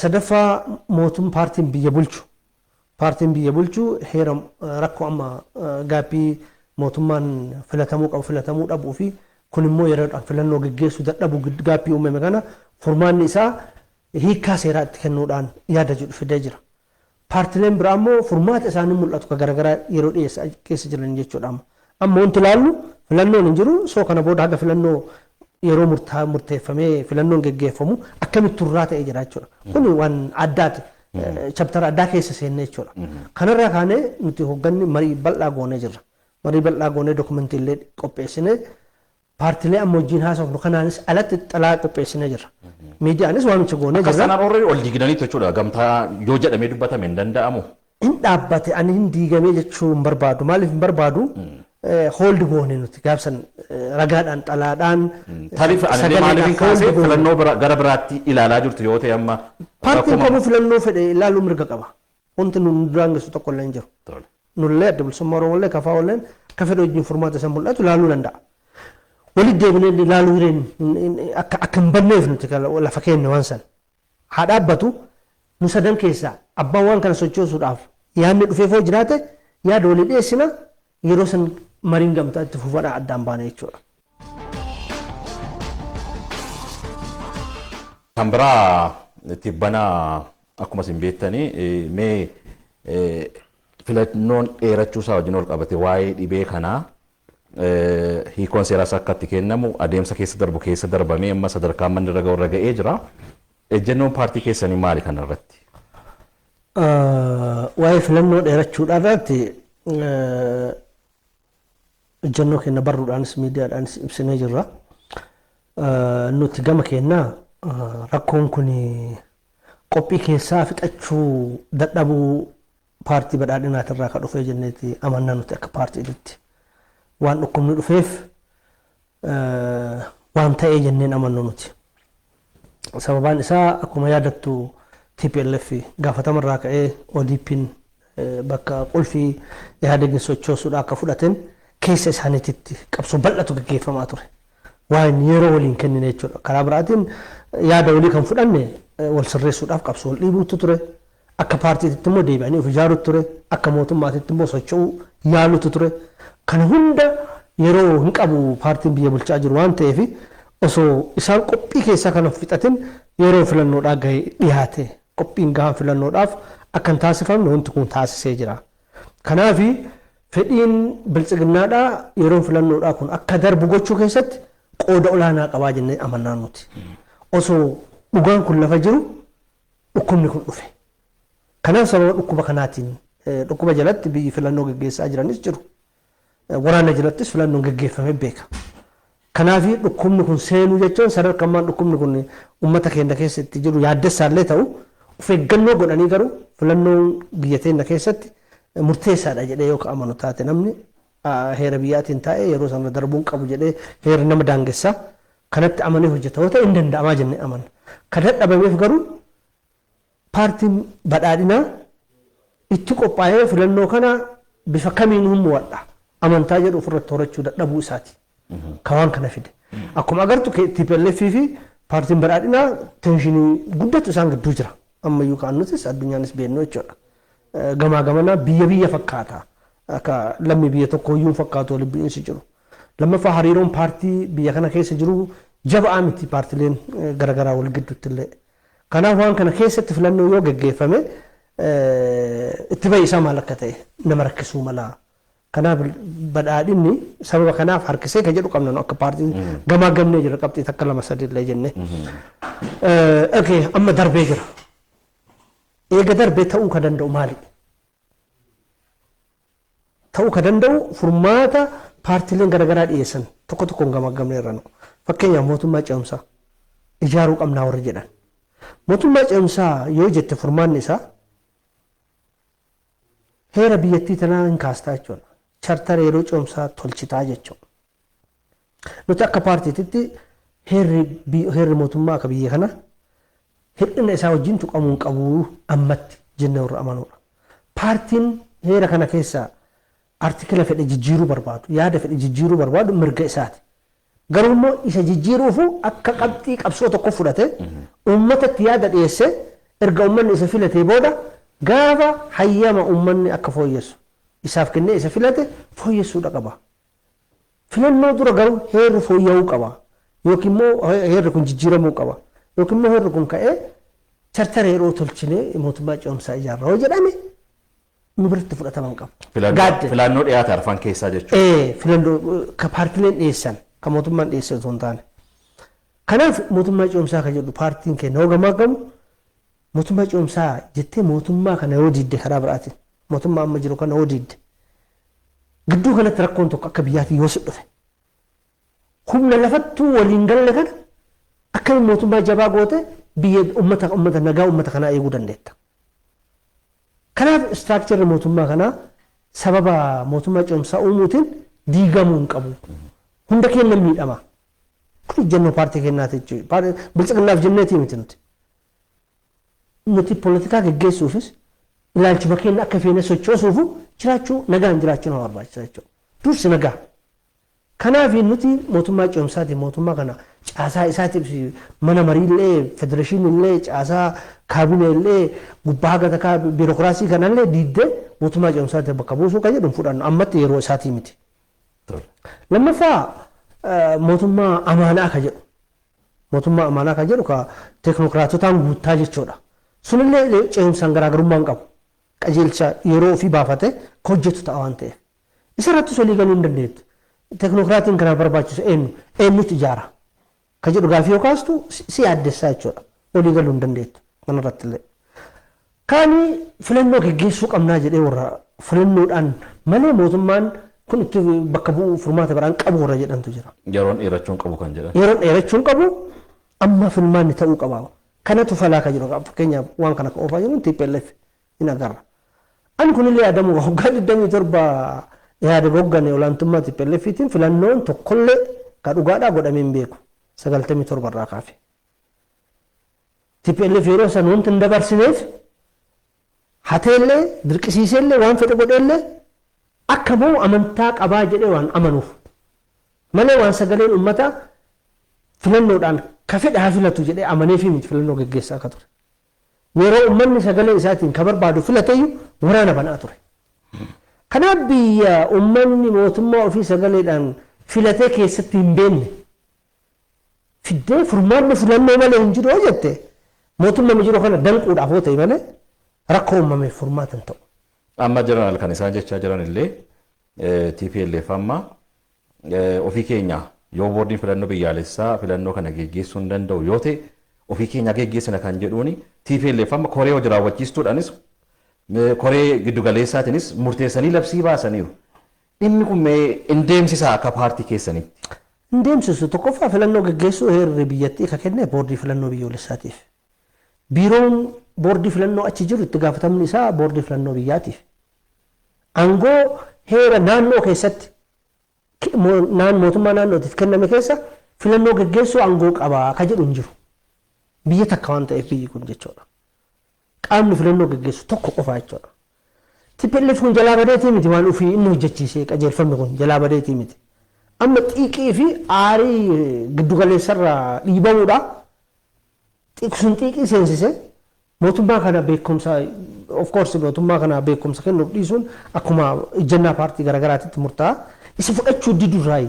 Sadaffaa mootummaan paartiin biyya bulchu. Paartiin biyya bulchu heera rakkoo amma gaaffii mootummaan filatamuu qabu filatamuu dhabuu fi kun immoo yeroodhaan filannoo gaggeessuu dadhabu gaaffii uumame kana furmaanni isaa hiikkaa seeraa itti kennuudhaan yaada jedhu fidee jira. Paartileen biraa immoo furmaata isaanii mul'atu kan garaagaraa yeroo dhiyeessaa keessa jiran jechuudha. Amma wanti ilaallu filannoon hin jiru soo kana booda haga filannoo yeroo murteeffamee filannoon gaggeeffamu akkamitti turraa ta'ee jira jechuudha. Kun waan addaati. Chaptara addaa keessa seennee jechuudha. Kanarraa kaanee nuti hoogganni marii bal'aa goonee jirra. Marii bal'aa goonee dokumentii illee qopheessinee paartilee amma wajjin haasofnu kanaanis alatti xalaa qopheessinee jirra. Miidiyaanis waamicha goonee jirra. Akkasumas warri ol diigdanii jechuudha gamtaa yoo jedhamee dubbatame hin danda'amu. Hin dhaabbate ani hin diigamee jechuu hin barbaadu. Maaliif hin barbaadu? Hooldi goonee nuti gaabsan ragaadhaan xalaadhaan. Taariif ani maaliif hin kaasee filannoo gara biraatti ilaalaa jirtu yoo ta'e amma. Paartiin kamuu filannoo fedhe ilaaluu mirga qaba. Wanti nu duraan geessu tokko illee hin jiru. Nullee adda bilisummaa Oromoolee kafaa olleen ka fedhe wajjin furmaata isa mul'atu ilaaluu danda'a. Walitti deebinee ilaaluu hireen akka hin banneef nuti lafa keenya waan san. Haa dhaabbatu nu sadan keessaa abbaan waan kana sochoosuudhaaf yaadni dhufee foo jiraate yaada walii dhiyeessina yeroo san mariin gamtaa itti fufadhaa addaan baane jechuudha. Kan biraa tibbanaa akkuma isin beektanii mee filannoon dheerachuu isaa wajjin ol qabate waa'ee dhibee kanaa hiikoon seeraas akka itti kennamu adeemsa keessa darbu keessa darbamee amma sadarkaa manni irra ga'ee jira. Ejjennoon paartii keessanii maali kanarratti? Waa'ee filannoo dheerachuudhaa irratti ejjennoo keenya barruudhaanis miidiyaadhaanis ibsinee jirra. Nuti gama keenyaa rakkoon kun qophii keessaa fixachuu dadhabuu paartii badhaadhinaatirraa kan dhufee jenneeti amannaa nuti akka paartiitti waan dhukkubni dhufeef waan ta'ee jenneen amannu nuti. Sababaan isaa akkuma yaadattu TPLF gaafatamarraa ka'ee ODP'n bakka qulfii yaadagin sochoosuudha akka fudhateen keessa isaaniititti qabsoo bal'atu gaggeeffamaa ture. Waan yeroo waliin kennine jechuudha. Karaa biraatiin yaada walii kan fudhanne wal sirreessuudhaaf qabsoo wal dhiibuutu ture. Akka paartiitti immoo deebi'anii of ijaaruutu ture. Akka mootummaatitti immoo socho'uu yaaluutu ture. Kana hunda yeroo hin qabu paartiin biyya bulchaa jiru waan ta'eef osoo isaan qophii keessaa kan of fixatin yeroo filannoodhaa gahee dhiyaate qophiin gahaa filannoodhaaf akkan taasifamne wanti kun taasisee jira. Kanaaf fedhiin bilchiginnaadhaa yeroo filannoodhaa kun akka darbu gochuu keessatti qooda olaanaa qabaa jennee amannaa nuti. Osoo dhugaan kun lafa jiru dhukkubni kun dhufe. Kanaaf sababa dhukkuba kanaatiin dhukkuba jalatti biyyi filannoo gaggeessaa jiranis jiru. Waraana jalattis filannoon gaggeeffamee beeka. Kanaaf dhukkubni kun seenuu jechuun sadarkaan dhukkubni kun uummata keenya keessatti jiru yaaddessaallee ta'u of eeggannoo godhanii garuu filannoon biyya teenya keessatti murteessaadha jedhee yoo amanu taate namni heera biyyaatiin taa'ee yeroo sana darbuun qabu jedhee heera nama daangessaa kanatti amanee hojjeta yoo ta'e hin danda'amaa jennee amana. Kan dadhabameef garuu paartiin badhaadhinaa itti qophaa'ee filannoo kana bifa kamiin humna amantaa jedhu ofirratti horachuu dadhabuu isaati. Kawaan kana fide. Akkuma agartu TPLF fi paartiin badhaadhinaa tenshinii guddatu isaan gidduu jira. Ammayyuu kaan nutis addunyaanis beeknu jechuudha. Gamaa gamanaa biyya fakkaata. Akka lammii biyya tokko iyyuu fakkaatu waliin bu'iinsi jiru. Lammaffaa hariiroon paartii biyya kana keessa jiru jabaa miti paartileen garaagaraa wal gidduutti illee. Kanaaf waan kana keessatti filannoo yoo gaggeeffame itti bahi isaa maal akka ta'e nama rakkisuu mala. Kanaaf badhaadhinni sababa kanaaf harkisee kan jedhu qabna akka paartiin gamaa gamnee jira qabxii takka lama sadii illee jenne. Amma darbee jira. Eega darbee ta'uu kan danda'u maali? Ta'uu kan danda'u furmaata paartileen garaagaraa dhiyeessan tokko tokkoon gamaa gamnee irra naqu. Fakkeenyaaf mootummaa ce'umsaa ijaaruu qabnaa warri jedhan. Mootummaa ce'umsaa yoo jette furmaanni isaa heera biyyattii tanaa hin kaastaa jechuudha. Chartara yeroo ce'umsaa tolchitaa jechuudha. Nuti akka paartiititti heerri mootummaa akka biyya kana hir'ina isaa wajjin tuqamuu qabu ammatti jennee irra amanuudha. Paartiin heera kana keessaa artikila fedhe jijjiiruu barbaadu yaada fedhe jijjiiruu barbaadu mirga isaati. Garuu immoo isa jijjiiruufu akka qabxii qabsoo tokko fudhate uummatatti yaada dhiyeesse erga uummanni isa filatee booda gaafa hayyama uummanni akka fooyyessu isaaf kennee isa filate fooyyessuudha qaba. Filannoo dura garuu heerri fooyya'uu qaba yookiin immoo heerri kun jijjiiramuu qaba yookiin immoo heerri kun ka'ee chartara yeroo tolchinee mootummaa ce'umsaa ijaarra yoo jedhame nu biratti fudhataman qaba. Filannoo dhiyaate arfan keessaa jechuudha. Filannoo ka paartileen dhiyeessan ka mootummaan dhiyeessan osoo hin taane. Kanaaf mootummaa ce'umsaa kan jedhu paartiin keenya yoo gamaa gamu mootummaa ce'umsaa jettee mootummaa kana yoo diidde karaa biraatiin mootummaa amma jiru kana yoo diidde gidduu kanatti rakkoon tokko akka biyyaatti yoo si dhufe humna lafattuu waliin galle kana akka mootummaa jabaa goote biyya uummata nagaa uummata kanaa eeguu dandeetta. Kanaaf istiraakcharri mootummaa kanaa sababa mootummaa ce'umsaa uumuutiin diigamuu hin qabu. Hunda keenya miidhama. Kun ejjennoo paartii keenyaati jechuudha. Bilchiginnaaf jenneetii miti nuti. Nuti poolitikaa gaggeessuufis ilaalchuma keenya akka feene sochoosuufu jiraachuu nagaan jiraachuu nama barbaachisa jechuudha. Dursi nagaa. Kanaaf nuti mootummaa ce'umsaati mootummaa kana caasaa isaatiif mana mariillee federeeshiniillee caasaa kaabineellee gubbaa hagatakaa biirokiraasii kanallee diiddee mootummaa ce'umsaati bakka buusuu kan jedhu fudhannu ammatti yeroo isaatii miti. Lammaffaa mootummaa amaanaa ka jedhu. Mootummaa amaanaa ka jedhu ka teeknookiraatotaan guuttaa jechuudha. Sunillee ce'umsaan garaagarummaa hin qabu. Qajeelcha yeroo ofii baafate ka hojjetu ta'a waan ta'eef. Isarrattis walii galuu hin dandeettu. Teeknookiraatiin kana barbaachisu eenyutu ijaara. Ka jedhu gaafii yoo kaastu si yaaddessaa jechuudha. Walii galuu hin dandeettu. Kanarratti illee. Kaani filannoo gaggeessuu qabnaa jedhee warra filannoodhaan malee mootummaan kun itti bakka bu'uu furmaata biraan qabu warra jedhantu jira. Yeroon dheerachuun qabu kan jedhan. Yeroon dheerachuun qabu amma filmaanni ta'uu qaba. Kanatu falaa ka jiru fakkeenyaaf waan kana kan oofaa jiru TPLF hin agarra. Ani kunillee yaadamu waggaa 27 yaada goggane olaantummaa TPLFitiin filannoon tokkollee ka dhugaadhaa godhamee hin beeku 97 irraa kaafe. TPLF yeroo san wanti hin dabarsineef hateellee dirqisiiseellee waan fedhe godheellee akka moo amantaa qabaa jedhee waan amanuuf malee waan sagaleen uummataa filannoodhaan ka fedhe haa filatu jedhee amanee fi miti filannoo gaggeessaa akka ture. Yeroo uummanni sagalee isaatiin ka barbaadu filateeyyuu waraana banaa ture. Kanaaf biyya uummanni mootummaa ofii sagaleedhaan filatee keessatti hin beekne fiddee furmaanni filannoo malee hin jiru jette mootummaan jiru kana danquudhaaf yoo ta'e malee rakkoo uumameef furmaatan ta'u. Amma jiran kan isaan jechaa jiran illee TPLF amma ofii keenya yoo boordiin filannoo biyyaalessaa filannoo kana geggeessuu hin danda'u yoo ta'e ofii keenya geggeessina kan jedhuuni TPLF amma koree hojii raawwachiistuudhaanis koree giddugaleessaatiinis murteessanii labsii baasaniiru. Dhimmi kun mee hin deemsisaa akka paartii keessanitti? Hin deemsisu tokkoffaa filannoo geggeessuu heerri biyyattii ka kenne boordii filannoo biyyoolessaatiif. Biiroon boordii filannoo achi jiru itti gaafatamni isaa boordii filannoo biyyaatiif. Aangoo heera naannoo keessatti mootummaa naannootiif kenname keessa filannoo geggeessuu aangoo qabaa ka jedhu hin jiru. Biyya takka waan ta'eef biyyi kun jechuudha. Qaamni filannoo geggeessu tokko qofaa jechuudha. TPLF kun jalaa badeetii miti waan ofii inni hojjechiisee qajeelfamni kun jalaa badeetii miti. Amma xiiqii fi aarii giddugaleessarraa dhiibamuudha. Sun xiiqii seensisee mootummaa kana beekumsa of course mootummaa kana beekumsa kennuuf dhiisuun akkuma ejjennaa paartii garaagaraatitti murtaa'a. Isa fudhachuu didurraayi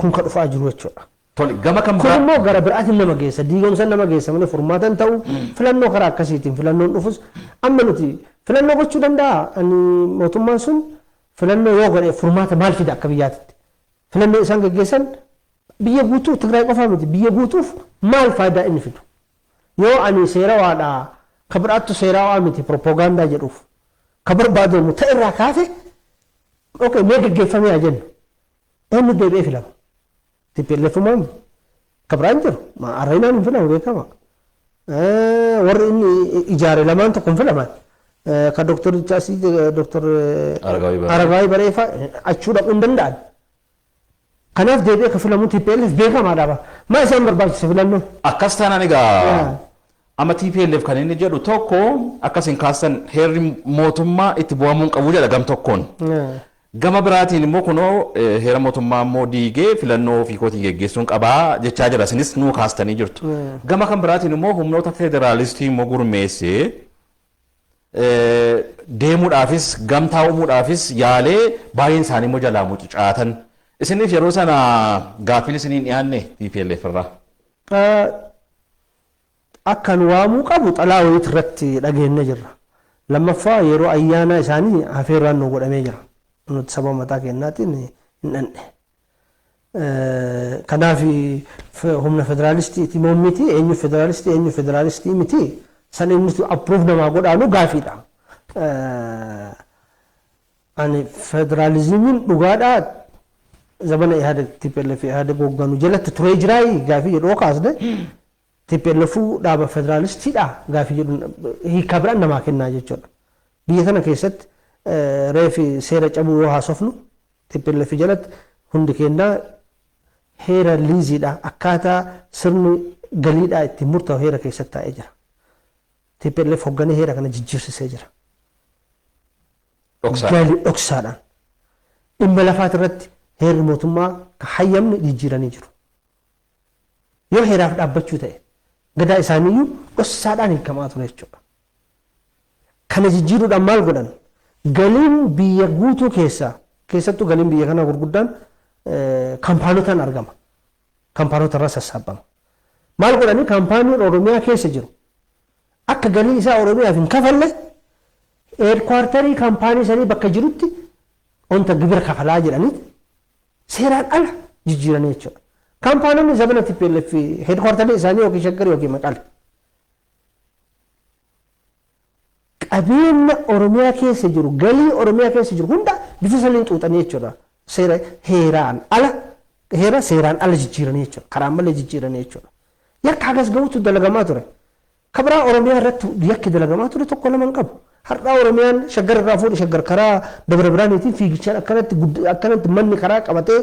kun ka dhufaa jiru jechuudha. Tole gama kan kun immoo gara biraatiin nama geessa diigomsa nama geessa malee furmaatan ta'u filannoo karaa akkasiitiin filannoon dhufus amma nuti filannoo gochuu danda'a ani mootummaan sun filannoo yoo godhe furmaata maal fida akka biyyaatitti filannoo isaan geggeessan biyya guutuu Tigraay qofaa miti biyya guutuuf maal faayidaa inni fidu yoo ani seera waadhaa ka biraattu seera waa miti propoogaandaa jedhuuf ka barbaadamu ta'irraa kaase okay mee geggeeffamee haa jennu eenyu deebi'ee filama. TPLF maam kabraan jiru ma arraynaan hin filamu beekama warri inni ijaare lamaan tokko hin filaman ka doktoricha asii doktor Aragaawii Bareefaa achuu dhaquu hin danda'an kanaaf deebi'ee ka filamu TPLF beekamaadha maa isaan barbaachise filannoo akkas taanaan egaa amma TPLF kan inni jedhu tokko akkasiin kaasan heerri mootummaa itti bu'amuun qabu jedha gam tokkoon. Gama biraatiin immoo kunoo heera mootummaa immoo diigee filannoo ofii kootii geggeessuun qabaa jechaa jira isinis nuu kaastanii jirtu. Gama kan biraatiin immoo humnoota federaalistii immoo gurmeessee deemuudhaafis gamtaa uumuudhaafis yaalee baay'een isaanii immoo jalaa mucucaatan. Isiniif yeroo sana gaaffiin isiniin dhiyaanne TPLF irraa. Akkan waamuu qabu xalaa wayiit irratti dhageenya jirra. Lammaffaa yeroo ayyaana isaanii hafeerraan nu godhamee jira. Nuti saba mataa kennaatiin hin dhandhe. Kanaaf humna federaalistiiti moo miti eenyu federaalistii miti san inni approve namaa godhaanu gaafiidha. Ani federaalizimiin dhugaadhaa zamana ihaadeg TPLF ihaadeg hogganu jalatti turee jiraayi gaafii jedhu kaasne TPLF dhaaba federaalistiidha gaafii jedhu hiika biraan namaa kennaa jechuudha. Biyya kana keessatti reefi seera cabuu yoo haasofnu TPLF jalatti hundi kennaa heera liiziidha akkaataa sirni galiidhaa ittiin murtaa'u heera keessatti taa'ee jira. TPLF hogganee heera kana jijjiirsisee jira. Dhoksaadhaan. Dhimma lafaati irratti heerri mootummaa ka hayyamni jijjiiranii jiru. Yoo heeraaf dhaabbachuu ta'e gadaa isaaniiyyuu dhoksaadhaan hiikamaa ture jechuudha. Kana jijjiiruudhaan maal godhan? Galiin biyya guutuu keessattuu galiin biyya kanaa gurguddaan kaampaanotaan argama. Kaampaanota irraa sassaabama. Maal godhanii kaampaaniin Oromiyaa keessa jiru. Akka galiin isaa Oromiyaaf hin kafalle heedkwaartarii kaampaanii sanii bakka jirutti wanta gibira kafalaa jedhaniiti seeraan ala jijjiiranii jechuudha. Kaampaanonni zabana TPLF heedkwaartarii isaanii yookiin shaggar yookiin maqalle. Qabeenya Oromiyaa keessa jiru galii Oromiyaa keessa jiru hunda bifa saniin xuuxanii jechuudha. Heeraan ala jijjiiranii jechuudha. Karaan malee jijjiiranii jechuudha. Yakka hagas ga'uutu dalagamaa ture. Kabraa Oromiyaa irratti yakki dalagamaa ture tokko lama hin qabu. Har'aa Oromiyaan shaggar irraa fuudhe shaggar karaa Dabra Biraaniitiin fiigichaan akkanatti manni karaa qabatee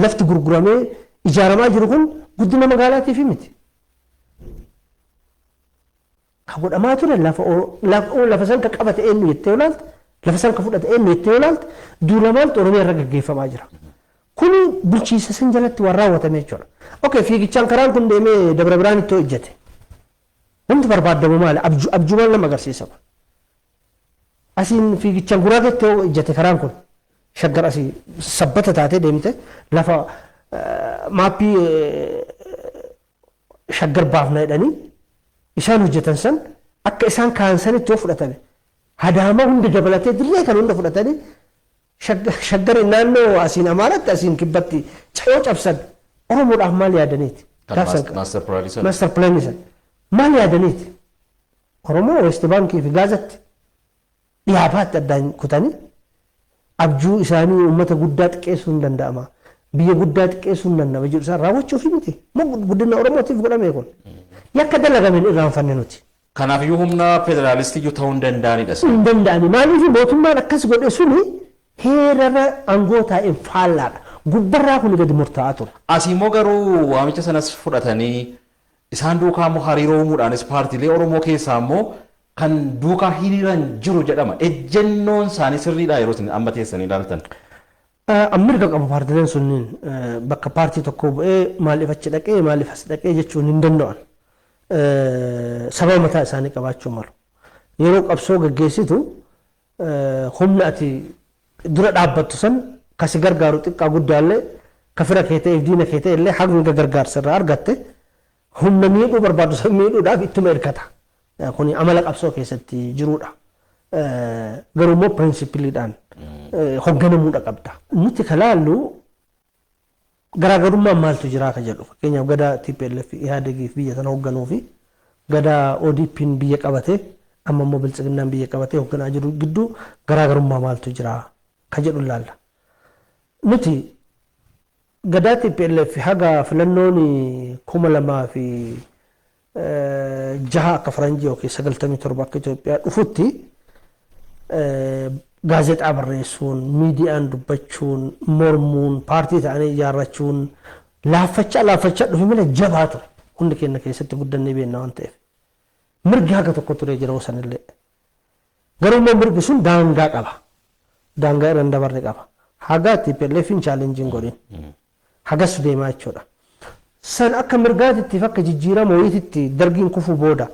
lafti gurguramee ijaaramaa jiru kun guddina magaalaatiif miti. Ka godhamaa ture lafa san ka qabate eenyu jettee olaalti lafa san ka fudhate eenyu jettee olaalti duulamaantu Oromiyaa irra gaggeeffamaa jira. Kuni bulchiinsa san jalatti waan raawwatame jechuudha. Okay fiigichaan karaan kun deemee Dabra Biraanitti hojjete. Wanti barbaadamu maali? Abjuumaan nama agarsiisa. Asiin fiigichaan Guraageetti hojjete karaan kun shaggar asii sabbata taatee deemte lafa maappii shaggar baafna jedhanii isaan hojjetan san akka isaan kaan sanitti yoo fudhatame hadaama hundi dabalatee dirree kan hunda fudhatanii shaggar naannoo asiin Amaaratti asiin kibbatti cayoo cabsan Oromoodhaaf maal yaadaniiti? Master plan san maal yaadaniiti? Oromoo West Bankii fi Gaazatti dhiyaabaatti addaan kutanii abjuu isaanii uummata guddaa xiqqeessuu hin danda'ama. Biyya guddaa xiqqeessuu hin danda'ama jedhu isaan raawwachuuf miti. Guddina Oromootiif godhamee kun. Yakka dalagameen irraanfanne nuti. Kanaafiyyuu humna federaalistiyyuu ta'uu hin danda'anidha. Hin danda'ani. Maaliif mootummaan akkas godhe suni heerara aangoo taa'een faallaadha. Gubbarraa kun gadi murtaa'aa ture. Asiimmoo garuu waamicha sanas fudhatanii isaan duukaa immoo hariiroo uumuudhaanis paartiilee Oromoo keessaa immoo kan duukaa hiriiran jiru jedhama. Ejjennoon isaanii sirriidha yeroo isin amma teessanii ilaaltan. Mirga qabu paartiileen sunniin bakka paartii tokko bu'ee maaliif achi dhaqee maaliif as dhaqee jechuun hin danda'an. Sababa mataa isaanii qabaachuu malu. Yeroo qabsoo gaggeessitu humna ati dura dhaabbattu san kasi gargaaru xiqqaa guddaallee kafira kee ta'eef diina kee ta'e illee hanga gargaarsa irraa argatte humna miidhuu barbaadu san miidhuudhaaf ittuma hirkata. Kuni amala qabsoo keessatti jirudha. Garuu immoo pirinsipiliidhaan hoogganamuudha qabda. Nuti kalaallu garaagarummaan maaltu jiraa ka jedhu fakkeenyaaf gadaa TPLF Ihaadegiif biyya sana hoogganuu fi gadaa ODP'n biyya qabatee amma immoo biltsiginnaan biyya qabatee hoogganaa jiru gidduu garaagarummaa maaltu jiraa ka jedhu ilaalla. Nuti gadaa TPLF haga filannoon 2006 akka faranjii yookiin 97 akka Itoophiyaa dhufutti gaazexaa barreessuun, miidiyaan dubbachuun, mormuun, paartii ta'anii ijaarrachuun laaffachaa dhufe malee jabaa ture. Hundi keenya keessatti guddannee beekna waan ta'eef. Mirgi haga tokko ture jira sanillee. Garuu immoo mirgi sun daangaa qaba. Daangaa irra hin dabarre qaba. Haga TPLF'n chaalenjiin godhin. Hagas deemaa jechuudha. San akka mirgaatitti akka jijjiirama wayiititti dargiin kufuu booda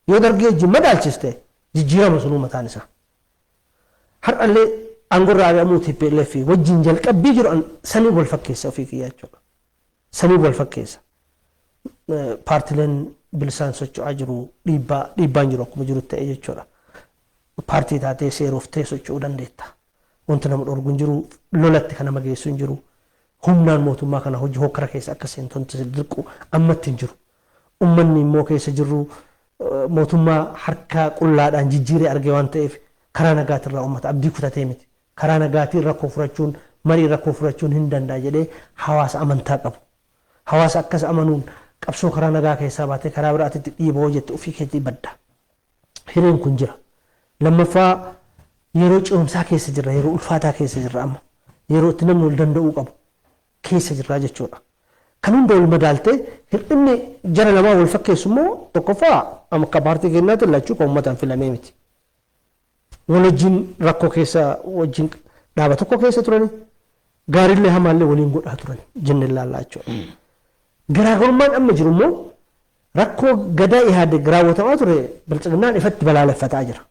yoo dargii wajjin madaalchiste jijjiirama sunuu mataan isaa. Har'allee aangorraa ari'amuu TPLF wajjin jalqabbii jiru sanii wal fakkeessa ofii kiyyaa jechuudha. Sanii wal fakkeessa. Paartileen bilisaan socho'aa jiru dhiibbaan jiru akkuma jiru ta'e jechuudha. Paartii taatee seeroftee socho'uu dandeetta. Wanti nama dhorgu hin jiru lolatti kan nama geessu hin jiru. Humnaan mootummaa kana hojii hokkara keessa akka seentonti dirqu ammatti hin jiru. Uummanni immoo keessa jirru mootummaa harka qullaadhaan jijjiiree arge waan ta'eef karaa nagaatirraa uummata abdii kutatee miti. Karaa nagaatiin rakkoo furachuun marii rakkoo furachuun hin danda'a jedhee hawaasa amantaa qabu. Hawaasa akkas amanuun qabsoo karaa nagaa keessaa baatee karaa biraatitti dhiiboo jette ofii keetti badda. Hireen kun jira. Lammaffaa yeroo ce'umsaa keessa jirra yeroo ulfaataa keessa jirra amma yeroo itti namni wal danda'uu qabu keessa jirra jechuudha. Kan hunda wal madaaltee hir'inni jara lamaa wal fakkeessu immoo tokkoffaa akka paartii keenyaatti lachuu kan uummataan filamee miti. Wal wajjin rakkoo keessa wajjin dhaaba tokko keessa turani gaariillee hamaallee waliin godhaa turani jenne ilaallaa jechuudha. Garaagarummaan amma jiru immoo rakkoo gadaa Ihaadeg raawwatamaa ture biltsiginnaan ifatti balaaleffataa jira.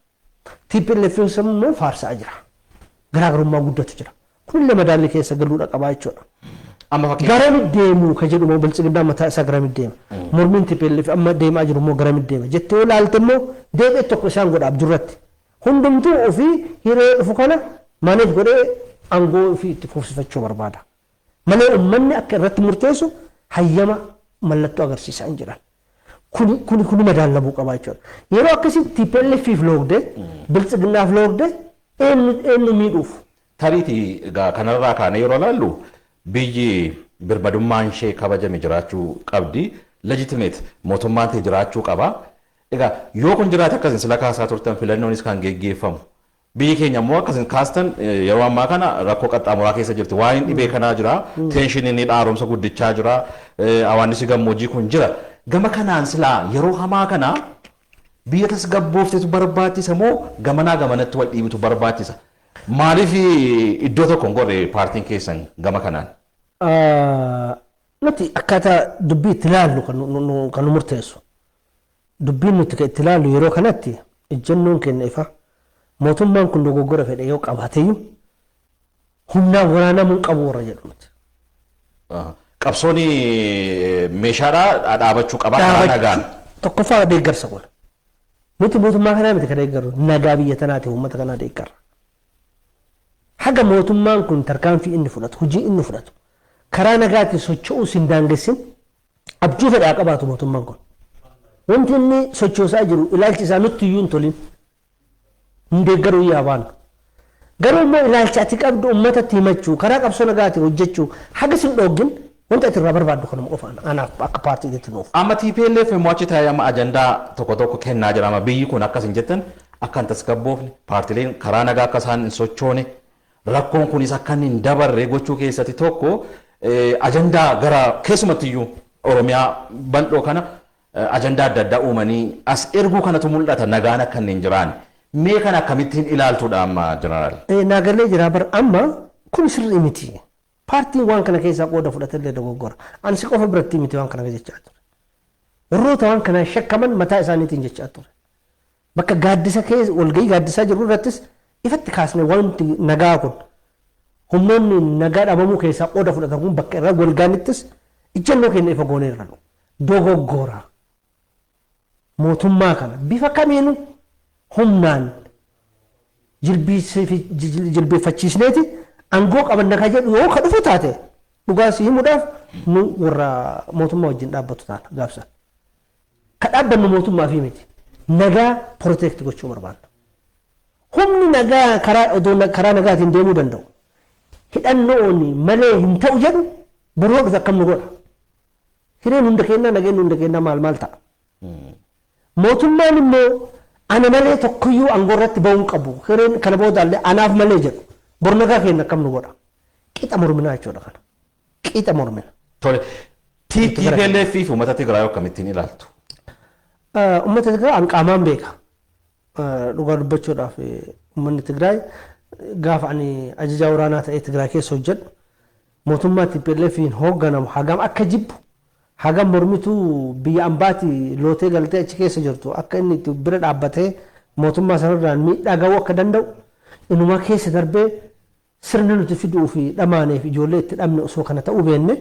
TPLF immoo faarsaa jira. Garaagarummaa guddatu jira. Kunillee madaalli keessa galuudha qabaa jechuudha. Garamitti deemu ka jedhu immoo biltsiginnaan mataa isaa garamitti deema. Mormiin TPLF amma deemaa jiru immoo garamitti deema. Jettee yoo ilaalte immoo deebi'ee tokko isaan godha abjurratti. Hundumtuu ofii hiree dhufu kana maaneej godhee aangoo ofii itti fufsifachuu barbaada. Malee uummanni akka irratti murteessu hayyama mallattoo agarsiisaa hin jiran. Kuni madaallamuu qabaa jechuudha. Yeroo akkasitti TPLF'if loogdee biltsiginnaaf loogdee eenyu miidhuuf. Tariitii kanarraa kaanee yeroo ilaallu biyyi birmadummaan ishee kabajame jiraachuu qabdi. Legitimate mootummaan ta'e jiraachuu qaba. Egaa yoo kun jiraate akkasiin sila kaasaa turtan filannoonis kan geggeeffamu. Biyyi keenya immoo akkasiin kaastan yeroo ammaa kana rakkoo qaxxaamuraa keessa jirti. Waa'een dhibee kanaa jira. Teenshiiniin dhaaromsa guddichaa jira. Hawaasni gammoojjii kun jira. Gama kanaan silaa yeroo hamaa kana biyya tasgabbooftetu barbaachisa moo gamanaa gamanatti wal dhiibitu barbaachisa? Maaliif iddoo tokko hin gorre paartiin keessan gama kanaan? Nuti akkaataa dubbii itti ilaallu kan nu murteessu. Dubbiin nuti itti ilaallu yeroo kanatti ejjennoon keenya ifa. Mootummaan kun dogoggora fedhe yoo qabaateyyuu humnaan waraanamuu qabu warra jedhu nuti. qabsoon meeshaadhaa dhaabachuu qaba karaa nagaan. Tokkoffaa deeggarsa godha. Nuti mootummaa kanaa miti kan deeggarru nagaa biyya tanaati uummata kanaa deeggarra. Haga mootummaan kun tarkaanfii inni fudhatu hojii inni fudhatu karaa nagaatiin socho'uus hin daangessin abjuu fedhaa qabaatu mootummaan kun. Wanti inni sochoosaa jiru ilaalchi isaa nutti iyyuu hin tolin hin deeggaruu yaa waan. Garuu immoo ilaalcha ati qabdu uummatatti himachuu karaa qabsoo nagaatiin hojjechuu haga sin dhoggin wanta ati irraa barbaaddu kanuma qofaan anaaf akka paartiitti nuuf. Amma TPLF mo'achi taa'ee amma ajandaa tokko kennaa jira amma biyyi kun akkas hin jettan akka hin tasgabboofne paartileen karaa nagaa akka isaan hin sochoone rakkoon kunis akka inni hin dabarre gochuu keessatti tokko ajandaa gara keessumattiyyuu Oromiyaa bal'oo kana ajandaa adda addaa uumanii as erguu kanatu mul'ata nagaan akka hin jiraan. Mee kana akkamittiin ilaaltuudha amma jeneraal? Naagalee jira bar amma kun sirrii miti. Paartiin waan kana keessaa qooda fudhatellee dogoggora. Ani si qofa biratti miti waan kana jechaa ture. Warroota waan kana shakkaman mataa isaaniitiin jechaa ture. Bakka gaaddisa keessa walgahii gaaddisaa jiru irrattis ifatti kaasne wanti nagaa kun humnoonni nagaa dhabamuu keessaa qooda fudhatan kun bakka irra walgaanittis ijjannoo keenya ifa goonee irra dogoggora. Mootummaa kana bifa kamiinu humnaan jilbeeffachiisneeti angoo qabanna ka jedhu yoo ka dhufu taate dhugaa si himuudhaaf nu warra mootummaa wajjin dhaabbatu taana gaafsan. Ka dhaabbannu mootummaa fi miti nagaa protect gochuu barbaanna. Humni nagaa karaa nagaatiin deemuu danda'u. Hidhannoon malee hin ta'u jedhu boroo dhufe akkam nu godha. Hireen hunda kennaa nageenyi hunda kennaa maal ta'a. Mootummaan immoo ana malee tokkoyyuu aangoo irratti ba'uun qabu. Hireen kana boodaallee anaaf malee jedhu. Bor nagaa keenya akkam nu godha. Qixa morminaa jechuudha kana. Qixa mormina. Tole. TPLF fi uummata Tigraay akkamittiin ilaaltu? Uummata Tigraay qaamaan beeka. Dhugaa dubbachuudhaaf uummanni Tigraay gaafa ani ajajaa waraanaa ta'ee Tigraay keessa hojjedhu mootummaa TPLFiin hoogganamu hagam akka jibbu hagam mormituu biyya ambaatti lootee galtee achi keessa jirtu akka inni itti bira dhaabbatee mootummaa sanarraan miidhaa ga'uu akka danda'u inumaa keessa darbee sirna nuti fiduu fi dhamaaneef ijoollee itti dhabne osoo kana ta'uu beenne